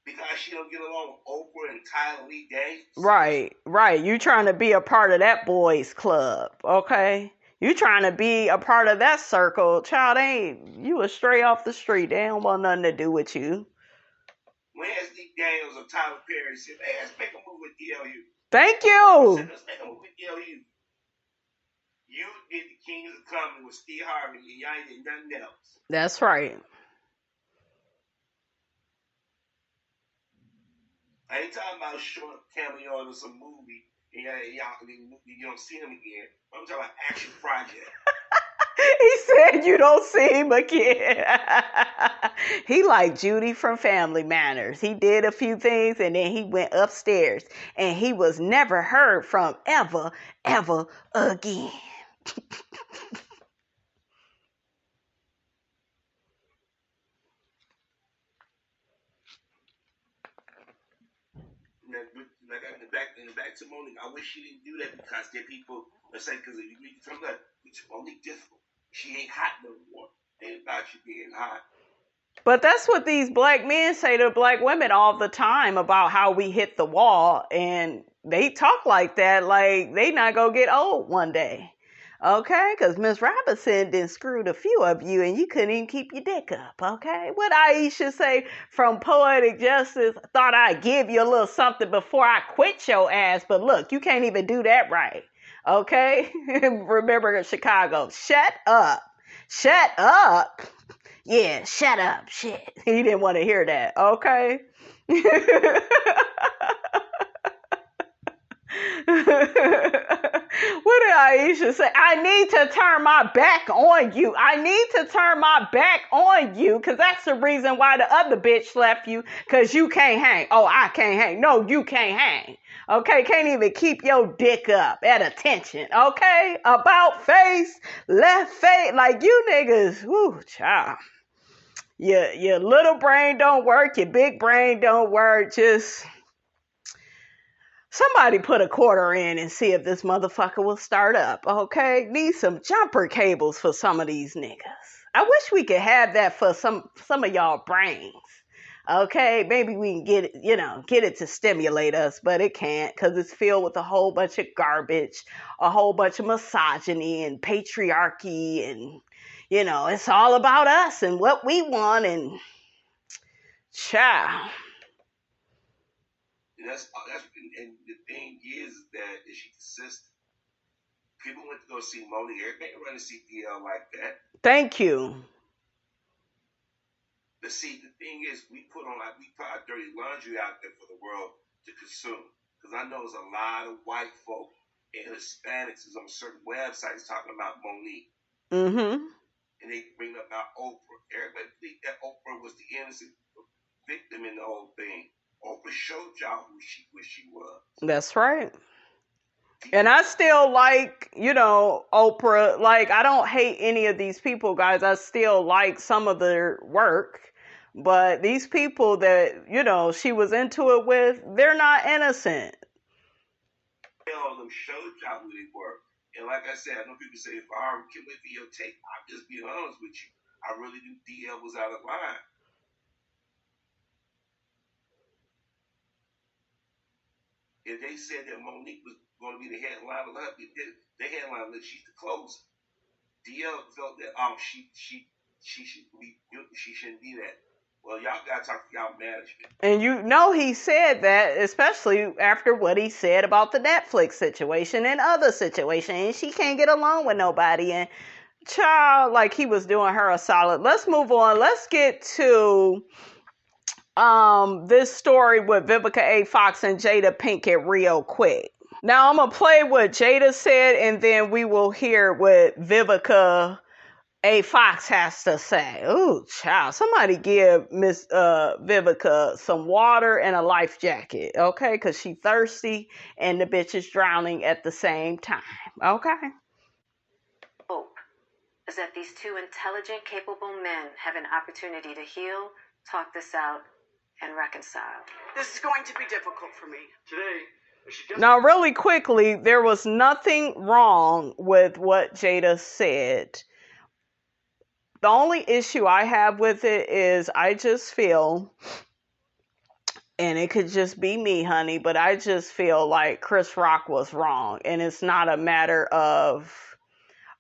Because she don't get along with Oprah and Tyler Lee Daniels? Right. You trying to be a part of that boys club, okay? You trying to be a part of that circle. Child, you was straight off the street. They don't want nothing to do with you. When has Lee Daniels or Tyler Perry said, hey, let's make a move with DLU? Thank you. Let's make a move with DLU. You did the Kings of Comedy with Steve Harvey and y'all did nothing else. That's right. I ain't talking about short cameo in some movie and you don't see him again. I'm talking about action project. He said you don't see him again. He like Judy from Family Matters. He did a few things and then he went upstairs and he was never heard from ever again. Back to Monique. I wish she didn't do that because there are people that say because you need to tell that it's Monique difficult. She ain't hot no more. Ain't about you being hot. But that's what these black men say to black women all the time about how we hit the wall, and they talk like that, like they not gonna get old one day. Okay, because Miss Robinson done screwed a few of you and you couldn't even keep your dick up, okay? What Aisha say from Poetic Justice, thought I'd give you a little something before I quit your ass, but look, you can't even do that right, okay? Remember Chicago, shut up. Yeah, shut up, shit. He didn't want to hear that, okay? What did Aisha say? I need to turn my back on you. I need to turn my back on you because that's the reason why the other bitch left you, because you can't hang. Oh, I can't hang. No, you can't hang. Okay, can't even keep your dick up at attention. Okay, about face, left face, like you niggas. Whoo, child. Your little brain don't work. Your big brain don't work. Just somebody put a quarter in and see if this motherfucker will start up, okay? Need some jumper cables for some of these niggas. I wish we could have that for some of y'all brains, okay? Maybe we can get it to stimulate us, but it can't because it's filled with a whole bunch of garbage, a whole bunch of misogyny and patriarchy, and, it's all about us and what we want and, child. And the thing is that she consistent. People went to go see Monique. Everybody run to see DL like that. Thank you. But see, the thing is, we put our dirty laundry out there for the world to consume. Because I know there's a lot of white folk and Hispanics is on certain websites talking about Monique. Mm-hmm. And they bring up about Oprah. Everybody think that Oprah was the innocent victim in the whole thing. Oprah showed y'all who she was. That's right. And I still like, Oprah. Like, I don't hate any of these people, guys. I still like some of their work. But these people that, she was into it with, they're not innocent. All of them showed y'all who they were. And like I said, I know people say, if I can't wait for your tape, I'm just being honest with you. I really do. DL was out of line. If they said that Monique was going to be the headliner, the headliner, that she's the closer. DL felt that she shouldn't be that. Well, y'all gotta talk to y'all management. And he said that, especially after what he said about the Netflix situation and other situations. And she can't get along with nobody. And child, like, he was doing her a solid. Let's move on. Let's get to this story with Vivica A. Fox and Jada Pinkett real quick. Now I'm gonna play what Jada said, and then we will hear what Vivica A. Fox has to say. Ooh, child, somebody give Miss Vivica some water and a life jacket, okay? Because she's thirsty and the bitch is drowning at the same time, okay? Hope is that these two intelligent, capable men have an opportunity to heal, talk this out, and reconcile. This is going to be difficult for me. Now, really quickly, there was nothing wrong with what Jada said. The only issue I have with it is I just feel, and it could just be me, honey, but I just feel like Chris Rock was wrong. And it's not a matter of,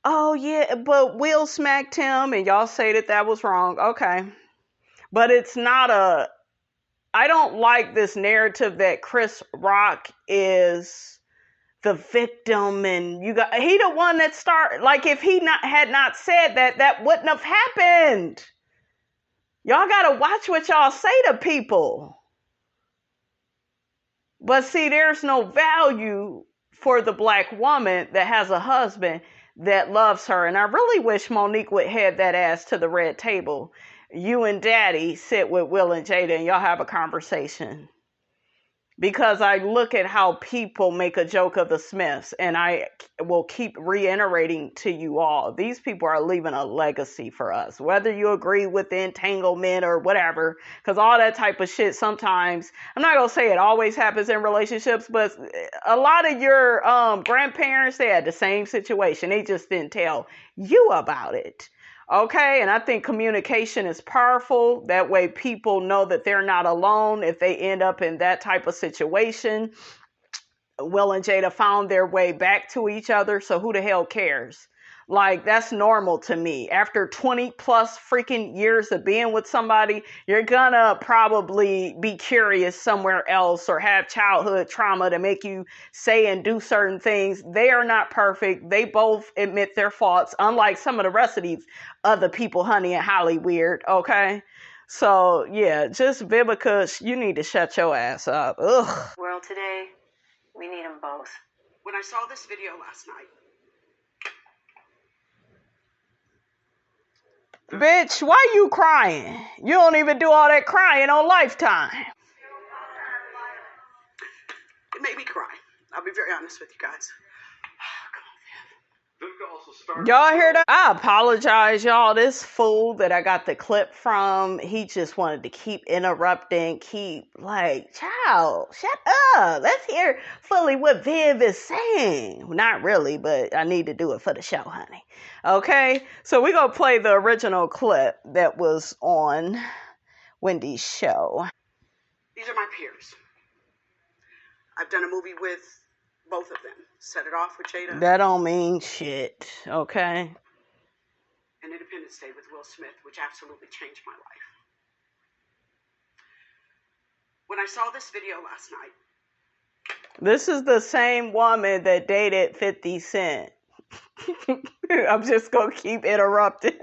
oh, yeah, but Will smacked him and y'all say that was wrong. Okay. But it's not I don't like this narrative that Chris Rock is the victim and he the one that started. Like, if he had not said that wouldn't have happened. Y'all gotta watch what y'all say to people. But see, there's no value for the black woman that has a husband that loves her. And I really wish Monique would head that ass to the red table. You and Daddy sit with Will and Jada and y'all have a conversation. Because I look at how people make a joke of the Smiths, and I will keep reiterating to you all, these people are leaving a legacy for us. Whether you agree with the entanglement or whatever, because all that type of shit sometimes, I'm not going to say it always happens in relationships, but a lot of your grandparents, they had the same situation. They just didn't tell you about it. Okay, and I think communication is powerful. That way people know that they're not alone if they end up in that type of situation. Will and Jada found their way back to each other, so who the hell cares? Like, that's normal to me. After 20 plus freaking years of being with somebody, you're gonna probably be curious somewhere else or have childhood trauma to make you say and do certain things. They are not perfect. They both admit their faults, unlike some of the rest of these other people, honey, and Holly weird, okay? So, yeah, just Vivica, you need to shut your ass up. Ugh. World today, we need them both. When I saw this video last night, bitch, why you crying? You don't even do all that crying on Lifetime. it made me cry. I'll be very honest with you guys. Y'all hear that? I apologize, y'all. This fool that I got the clip from, he just wanted to keep interrupting, child, shut up. Let's hear fully what Viv is saying. Not really, but I need to do it for the show, honey. Okay? So we're going to play the original clip that was on Wendy's show. These are my peers. I've done a movie with both of them. Set It Off with Jada. That don't mean shit, okay? And Independence Day with Will Smith, which absolutely changed my life. When I saw this video last night. This is the same woman that dated 50 Cent. I'm just going to keep interrupting.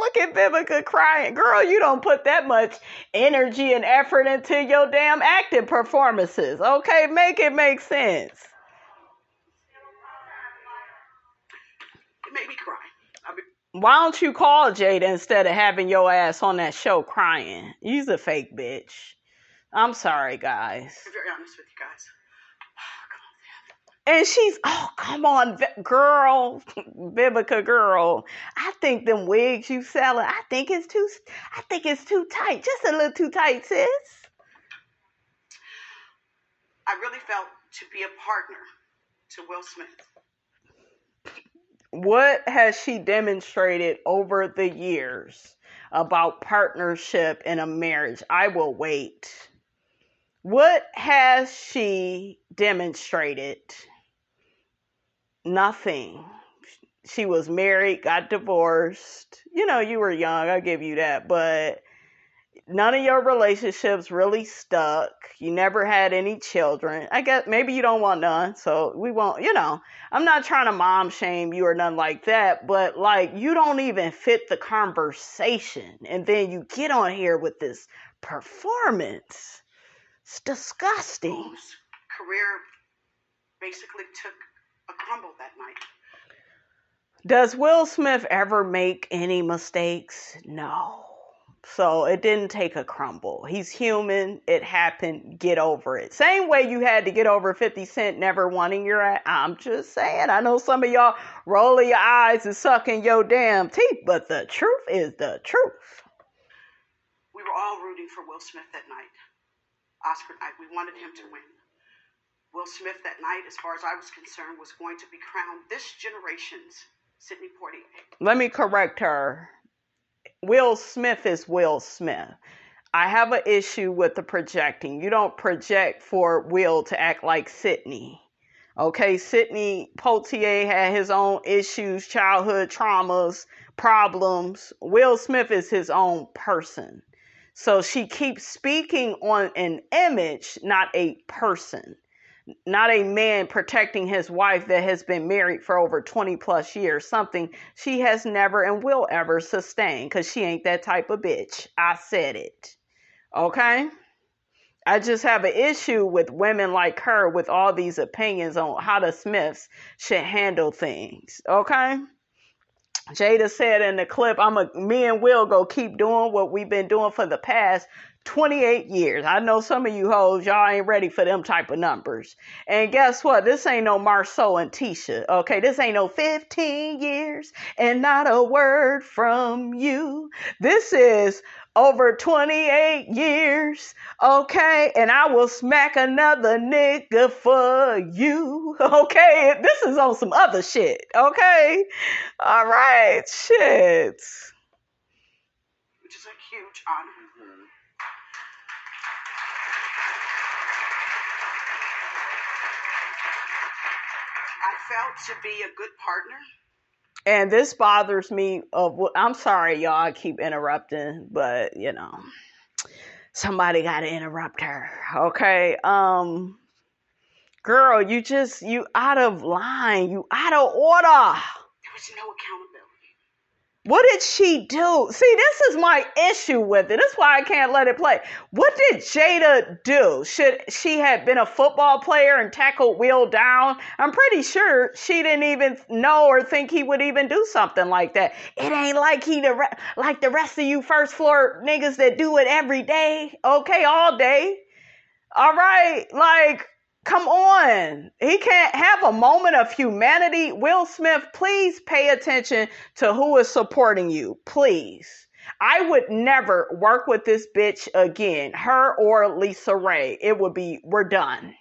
Look at Vivica crying. Girl, you don't put that much energy and effort into your damn acting performances. Okay, make it make sense. It made me cry. Why don't you call Jada instead of having your ass on that show crying? You's a fake bitch. I'm sorry, guys. I'm very honest with you guys. And she's, oh, come on, girl, Vivica girl. I think them wigs you selling, I think it's too tight. Just a little too tight, sis. I really felt to be a partner to Will Smith. What has she demonstrated over the years about partnership in a marriage? I will wait. What has she demonstrated? Nothing. She was married, got divorced. You know, you were young, I'll give you that. But none of your relationships really stuck. You never had any children. I guess maybe you don't want none, so we won't, you know. I'm not trying to mom shame you or nothing like that, but like you don't even fit the conversation. And then you get on here with this performance. It's disgusting. Whose career basically took a crumble that night. Does Will Smith ever make any mistakes? No. So it didn't take a crumble. He's human. It happened. Get over it. Same way you had to get over 50 Cent never wanting your ass. I'm just saying. I know some of y'all rolling your eyes and sucking your damn teeth, but the truth is the truth. We were all rooting for Will Smith that night. Oscar night. We wanted him to win. Will Smith that night, as far as I was concerned, was going to be crowned this generation's Sidney Poitier. Let me correct her. Will Smith is Will Smith. I have an issue with the projecting. You don't project for Will to act like Sidney. Okay, Sidney Poitier had his own issues, childhood traumas, problems. Will Smith is his own person. So she keeps speaking on an image, not a person. Not a man protecting his wife that has been married for over 20 plus years. Something she has never and will ever sustain because she ain't that type of bitch. I said it. Okay? I just have an issue with women like her with all these opinions on how the Smiths should handle things. Okay? Jada said in the clip, me and Will go keep doing what we've been doing for the past 28 years. I know some of you hoes, y'all ain't ready for them type of numbers. And guess what? This ain't no Marceau and Tisha. Okay, this ain't no 15 years and not a word from you. This is over 28 years. Okay, and I will smack another nigga for you. Okay, this is on some other shit. Okay, all right, shit. Which is a huge honor. I felt to be a good partner. And this bothers me. I'm sorry, y'all, I keep interrupting, but, you know, somebody got to interrupt her, okay? Girl, you out of line. You out of order. There was no accountability. What did she do? See, this is my issue with it. That's why I can't let it play. What did Jada do? Should she have been a football player and tackled Will down? I'm pretty sure she didn't even know or think he would even do something like that. It ain't like like the rest of you first floor niggas that do it every day. Okay, all day. All right, like, come on. He can't have a moment of humanity. Will Smith, please pay attention to who is supporting you. Please. I would never work with this bitch again. Her or Lisa Ray. We're done.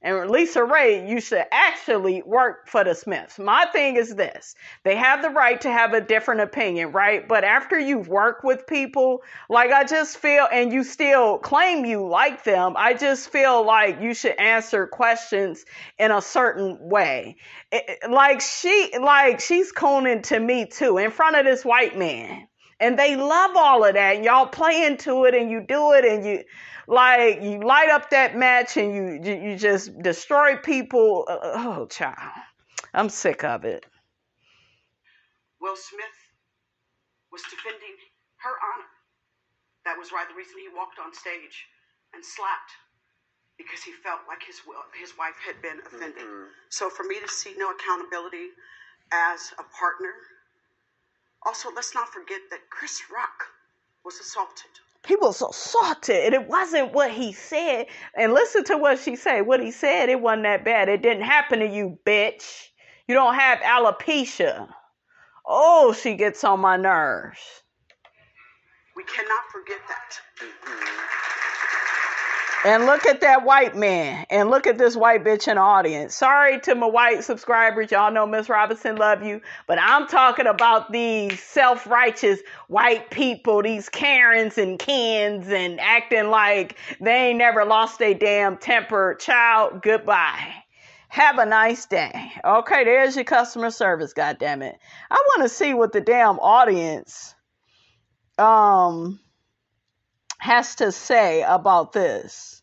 And Lisa Ray, you should actually work for the Smiths. My thing is this. They have the right to have a different opinion, right? But after you've worked with people, like I just feel, and you still claim you like them, I just feel like you should answer questions in a certain way. She's cooning to me too, in front of this white man. And they love all of that. And y'all play into it and you do it and you light up that match and you just destroy people. Oh, child. I'm sick of it. Will Smith was defending her honor. That was the reason he walked on stage and slapped, because he felt like his wife had been offended. Mm-hmm. So for me to see no accountability as a partner. Also, let's not forget that Chris Rock was assaulted. He was so salted, and it wasn't what he said. And listen to what she said. What he said, it wasn't that bad. It didn't happen to you, bitch. You don't have alopecia. Oh, she gets on my nerves. We cannot forget that. And look at that white man. And look at this white bitch in the audience. Sorry to my white subscribers. Y'all know Miss Robinson love you. But I'm talking about these self-righteous white people. These Karens and Kens and acting like they ain't never lost their damn temper. Child, goodbye. Have a nice day. Okay, there's your customer service, goddammit. I want to see what the damn audience has to say about this.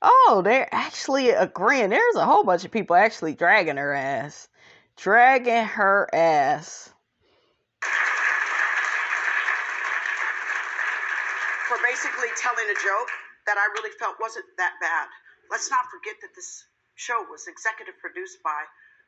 Oh, they're actually agreeing. There's a whole bunch of people actually dragging her ass. Dragging her ass. For basically telling a joke that I really felt wasn't that bad. Let's not forget that this show was executive produced by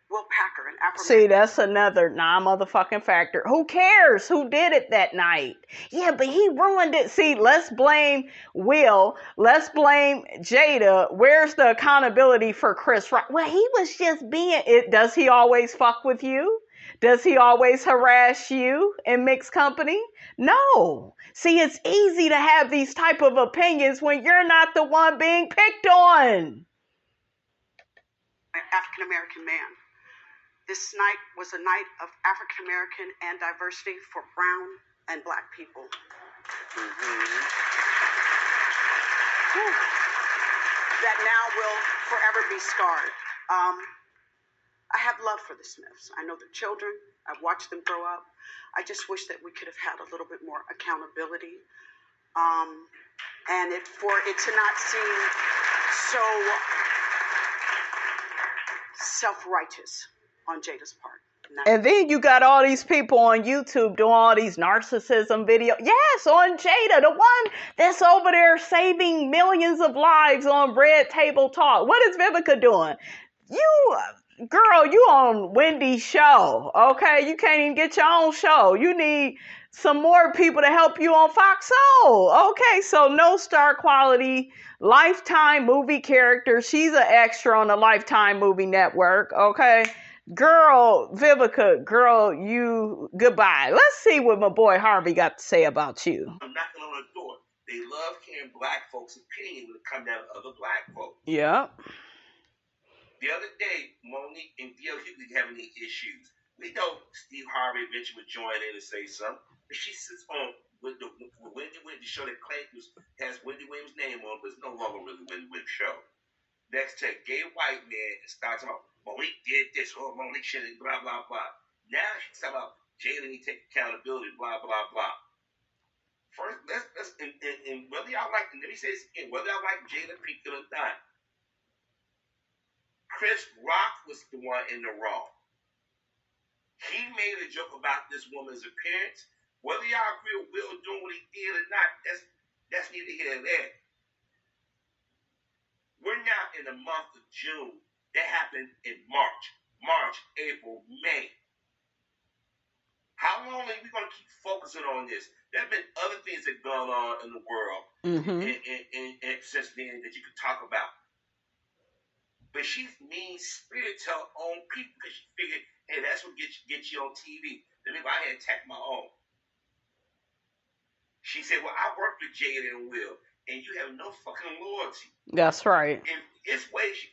Will Packer and Afro. See, that's another non-motherfucking factor. Who cares who did it that night? Yeah, but he ruined it. See, let's blame Will. Let's blame Jada. Where's the accountability for Chris Rock? Well, he was just being it. Does he always fuck with you? Does he always harass you in mixed company? No. See, it's easy to have these type of opinions when you're not the one being picked on. An African-American man. This night was a night of African-American and diversity for brown and black people. That now will forever be scarred. I have love for the Smiths. I know their children. I've watched them grow up. I just wish that we could have had a little bit more accountability. And for it to not seem so self-righteous on Jada's part. And then you got all these people on YouTube doing all these narcissism videos. Yes, on Jada, the one that's over there saving millions of lives on Red Table Talk. What is Vivica doing? Girl, you on Wendy's show, okay? You can't even get your own show. You need some more people to help you on Fox Soul. Okay, so no star quality, Lifetime movie character. She's an extra on the Lifetime movie network, okay? Girl, Vivica, girl, you, goodbye. Let's see what my boy Harvey got to say about you. I'm knocking on the door. They love hearing black folks' opinion when it comes down to other black folks. Yeah. The other day, Monique and Hughley having any issues. We know Steve Harvey eventually would join in and say something, but she sits on with Wendy Williams show that has Wendy Williams' name on, but it's no longer really Wendy Williams' show. Next to a gay white man and starts about Monique did this, or Monique should have, blah, blah, blah. Now she's talking about Jada need to take accountability, blah, blah, blah. First, let's and whether y'all like, let me say this again, whether y'all like Jada Pinkett or not, Chris Rock was the one in the wrong. He made a joke about this woman's appearance. Whether y'all agree with Will doing what he did or not, that's neither here nor there. We're now in the month of June. That happened in March, April, May. How long are we going to keep focusing on this? There have been other things that have gone on in the world and since then that you could talk about. But she's mean-spirited to her own people because she figured, hey, that's what gets you on TV. Let me go ahead and attack my own. She said, well, I worked with Jada and Will, and you have no fucking loyalty. That's right. In this way, she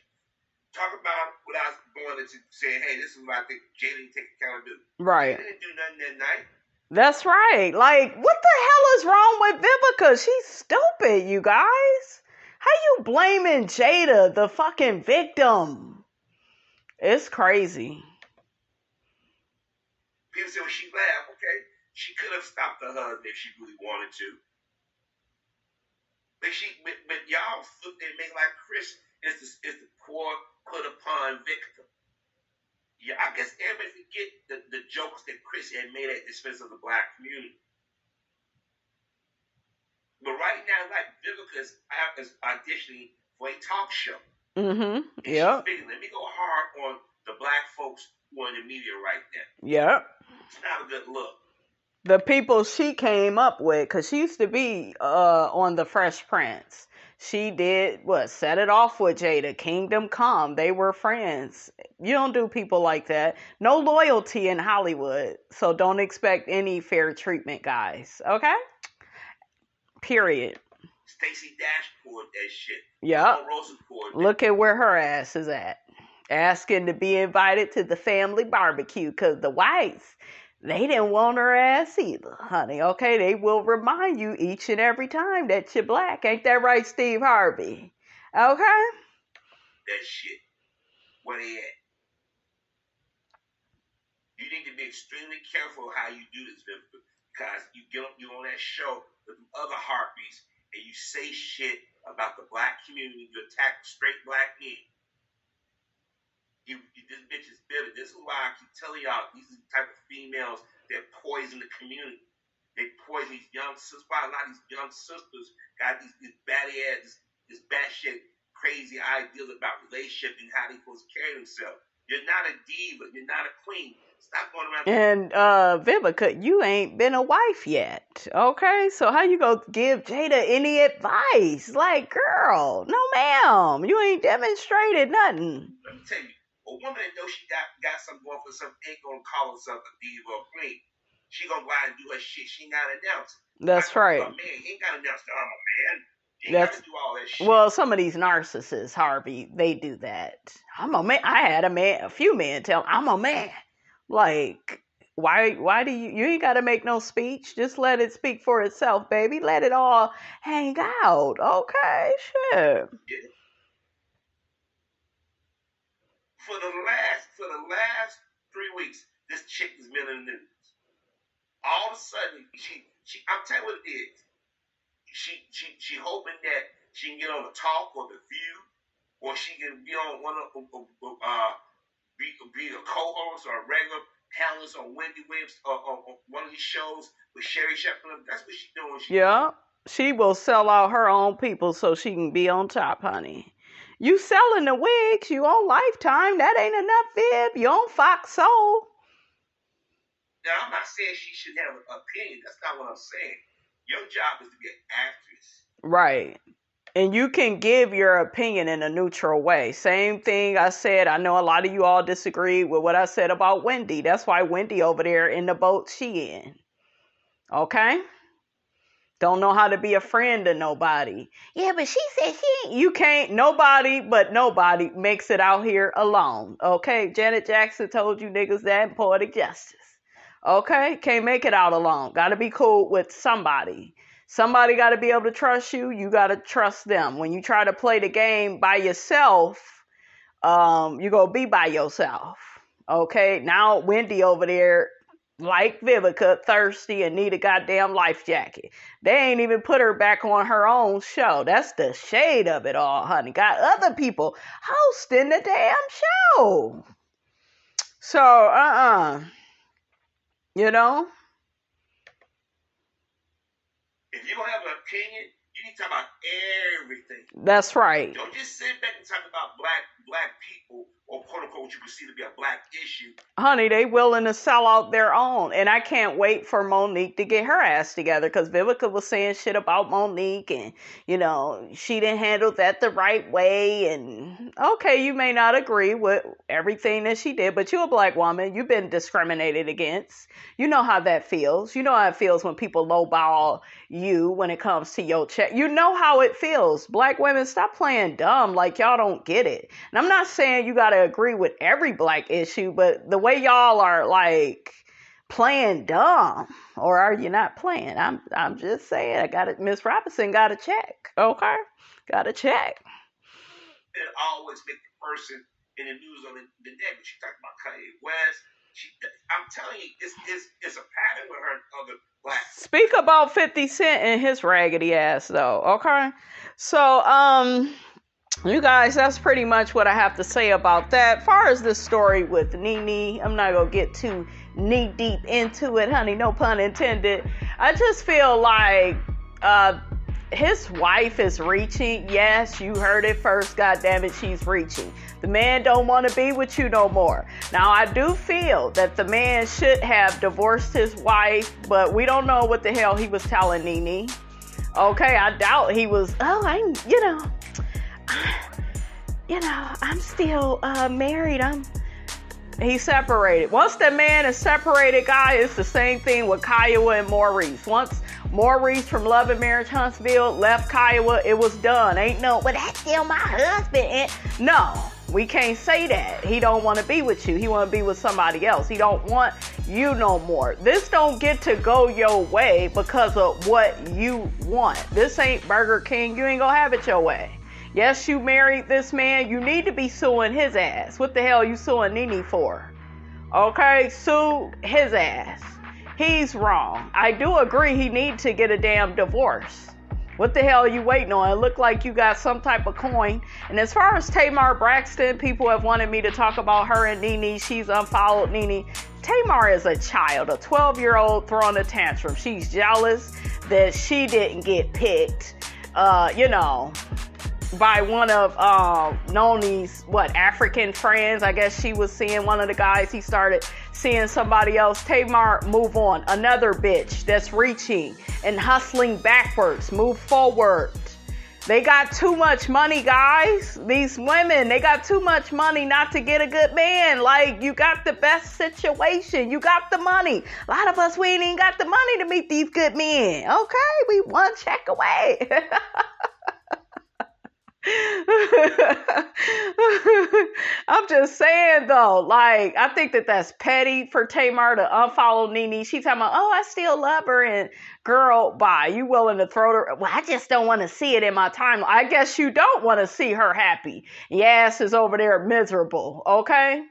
talk about without going into saying, hey, this is what I think Jada didn't take accountability. Right. Jada didn't do nothing that night. That's right. Like, what the hell is wrong with Vivica? She's stupid, you guys. How you blaming Jada, the fucking victim? It's crazy. People say, well, she laughed. Okay. She could have stopped her husband if she really wanted to. But y'all flip and make like Chris is the poor put upon victim. Yeah, I guess everybody forget the jokes that Chris had made at the expense of the black community. But right now, like Vivica is auditioning for a talk show. Mm-hmm. Yeah. Let me go hard on the black folks in the media right now. Yep. It's not a good look. The people she came up with, because she used to be on The Fresh Prince. She did, set it off with Jada. Kingdom Come. They were friends. You don't do people like that. No loyalty in Hollywood. So don't expect any fair treatment, guys. Okay? Period. Stacey Dash poured that shit. Yep. Rosa poured that. Look at where her ass is at. Asking to be invited to the family barbecue because the whites, they didn't want her ass either, honey. Okay, they will remind you each and every time that you're black. Ain't that right, Steve Harvey? Okay? That shit. Where they at? You need to be extremely careful how you do this, Vivica, because you on that show with other harpies and you say shit about the black community. You attack straight black men. This bitch is bitter. This is why I keep telling y'all, these are the type of females that poison the community. They poison these young sisters. Why a lot of these young sisters got these batty ass, this batshit crazy ideas about relationship and how they supposed to carry themselves. You're not a diva. You're not a queen. Stop going around. And Vivica, you ain't been a wife yet. Okay? So how you gonna give Jada any advice? Like, girl, no ma'am. You ain't demonstrated nothing. Let me tell you. A woman that knows she got something going for herself ain't gonna call herself a diva or queen. She gonna go out and do her shit. She ain't gotta announce it. That's right. A man, he ain't gotta announce that I'm a man. He ain't gotta do all that shit. Well, some of these narcissists, Harvey, they do that. I'm a man. I had a few men tell me, I'm a man. Like, why do you ain't gotta make no speech. Just let it speak for itself, baby. Let it all hang out. Okay, sure. Yeah. For the last 3 weeks, this chick has been in the news. All of a sudden, I'm telling you what it is. She hoping that she can get on the Talk or the View, or she can be on be a co-host or a regular panelist on Wendy Williams or one of these shows with Sherry Shepherd. That's what she's doing. She will sell out her own people so she can be on top, honey. You selling the wigs, you on Lifetime, that ain't enough, Viv. You on Fox Soul. Now, I'm not saying she should have an opinion. That's not what I'm saying. Your job is to be an actress. Right. And you can give your opinion in a neutral way. Same thing I said. I know a lot of you all disagree with what I said about Wendy. That's why Wendy over there in the boat she in. Okay? Don't know how to be a friend to nobody. Yeah, but she said she ain't. You can't. Nobody makes it out here alone. Okay? Janet Jackson told you niggas that in Poetic Justice. Okay? Can't make it out alone. Gotta be cool with somebody. Somebody gotta be able to trust you. You gotta trust them. When you try to play the game by yourself, you gonna be by yourself. Okay? Now Wendy over there, like Vivica, thirsty and need a goddamn life jacket. They ain't even put her back on her own show. That's the shade of it all, honey. Got other people hosting the damn show. So, you know? If you don't have an opinion, you need to talk about everything. That's right. Don't just sit back and talk about black people or quote unquote what you perceive to be a black issue. Honey, they willing to sell out their own. And I can't wait for Monique to get her ass together because Vivica was saying shit about Monique and, you know, she didn't handle that the right way. And okay, you may not agree with everything that she did, but you're a black woman. You've been discriminated against. You know how that feels. You know how it feels when people lowball you when it comes to your check. You know how it feels. Black women, stop playing dumb like y'all don't get it. And I'm not saying you got to agree with every black issue, but the way y'all are like playing dumb, or are you not playing? I'm just saying, I got it. Miss Robinson got to check. Okay, got to check. It always make the person in the news on the net. But she talking about Kanye West. I'm telling you, it's a pattern with her and other blacks. Speak about 50 Cent and his raggedy ass, though. Okay, so you guys, that's pretty much what I have to say about that. As far as the story with Nene, I'm not gonna get too knee deep into it, honey. No pun intended. I just feel like his wife is reaching. Yes, you heard it first. God damn it, she's reaching. The man don't want to be with you no more. Now, I do feel that the man should have divorced his wife, but we don't know what the hell he was telling Nene. Okay, I doubt he was, I'm still married. He's separated. Once the man is separated, guys, it's the same thing with Kiowa and Maurice. Once Maurice from Love and Marriage Huntsville left Kiowa, it was done. Ain't no, but that's still my husband. No, we can't say that. He don't want to be with you. He want to be with somebody else. He don't want you no more. This don't get to go your way because of what you want. This ain't Burger King. You ain't gonna have it your way. Yes, you married this man. You need to be suing his ass. What the hell are you suing Nene for? Okay, sue his ass. He's wrong. I do agree he needs to get a damn divorce. What the hell are you waiting on? It looked like you got some type of coin. And as far as Tamar Braxton, people have wanted me to talk about her and Nene. She's unfollowed Nene. Tamar is a child, a 12-year-old throwing a tantrum. She's jealous that she didn't get picked, by one of None's African friends. I guess she was seeing one of the guys. He started seeing somebody else. Tamar, move on. Another bitch that's reaching and hustling backwards. Move forward. They got too much money, guys. These women, they got too much money not to get a good man. Like, you got the best situation. You got the money. A lot of us, we ain't even got the money to meet these good men. Okay, we one check away. I'm just saying though, like, I think that's petty for Tamar to unfollow Nene. She talking about, I still love her, and girl, bye. You willing to throw her? Well, I just don't want to see it in my timeline. I guess you don't want to see her happy. Your ass is over there miserable. Okay.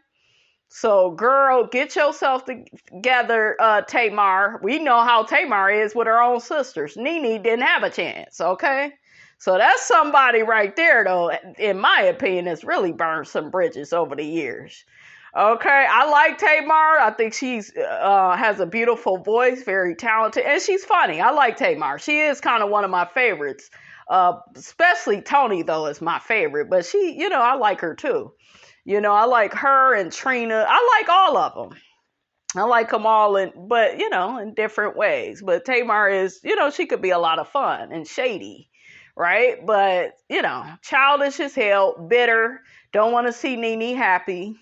So, girl, get yourself together, Tamar. We know how Tamar is with her own sisters. Nene didn't have a chance. Okay. So that's somebody right there, though, in my opinion, that's really burned some bridges over the years. Okay, I like Tamar. I think she's has a beautiful voice, very talented, and she's funny. I like Tamar. She is kind of one of my favorites. Especially Tony, though, is my favorite. But she, I like her, too. I like her and Trina. I like all of them. I like them all, in different ways. But Tamar is, she could be a lot of fun and shady. Right? But, childish as hell, bitter, don't want to see Nene happy.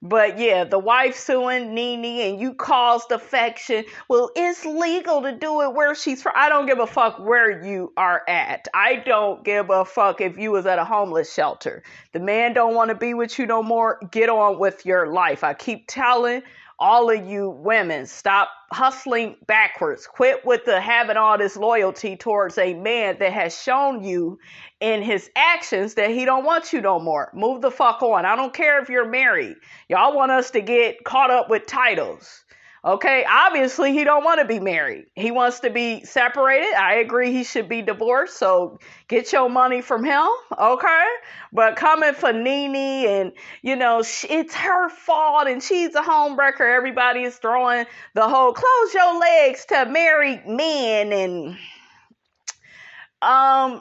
But yeah, the wife suing Nene and you caused affection. Well, it's legal to do it where she's from. I don't give a fuck where you are at. I don't give a fuck if you was at a homeless shelter. The man don't want to be with you no more. Get on with your life. I keep telling all of you women, stop hustling backwards. Quit with the having all this loyalty towards a man that has shown you in his actions that he don't want you no more. Move the fuck on. I don't care if you're married. Y'all want us to get caught up with titles. Okay, obviously he don't want to be married. He wants to be separated. I agree he should be divorced. So get your money from him. Okay, but coming for Nene and, it's her fault and she's a homewrecker. Everybody is throwing the whole close your legs to married men, and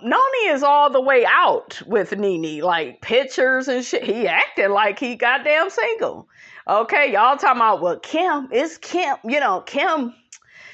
Nene is all the way out with Nene, like pictures and shit. He acting like he goddamn single. Okay, y'all talking about, well, Kim, it's Kim, Kim,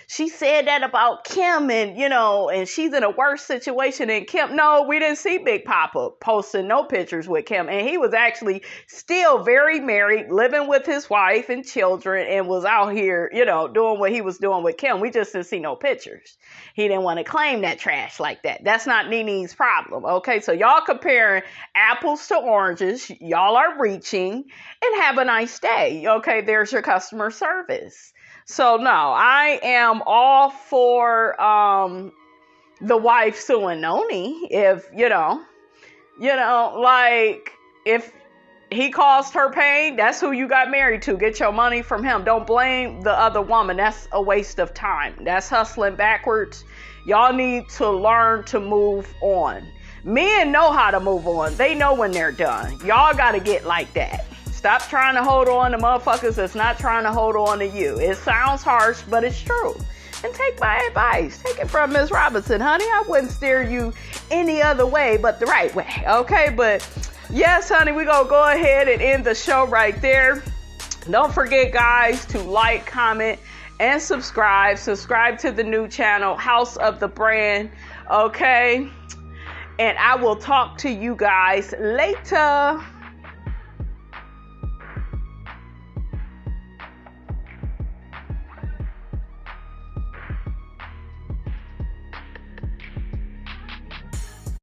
she said that about Kim and, and she's in a worse situation than Kim. No, we didn't see Big Papa posting no pictures with Kim. And he was actually still very married, living with his wife and children, and was out here, doing what he was doing with Kim. We just didn't see no pictures. He didn't want to claim that trash like that. That's not Nene's problem. Okay, so y'all comparing apples to oranges. Y'all are reaching, and have a nice day. Okay, there's your customer service. So no, I am all for the wife suing Nene. If if he caused her pain, that's who you got married to. Get your money from him. Don't blame the other woman. That's a waste of time. That's hustling backwards. Y'all need to learn to move on. Men know how to move on. They know when they're done. Y'all got to get like that. Stop trying to hold on to motherfuckers that's not trying to hold on to you. It sounds harsh, but it's true. and take my advice. Take it from Miss Robinson, honey. I wouldn't steer you any other way but the right way. Okay, but yes, honey, we're going to go ahead and end the show right there. Don't forget, guys, to like, comment, and subscribe. Subscribe to the new channel, House of the Brand. Okay? And I will talk to you guys later.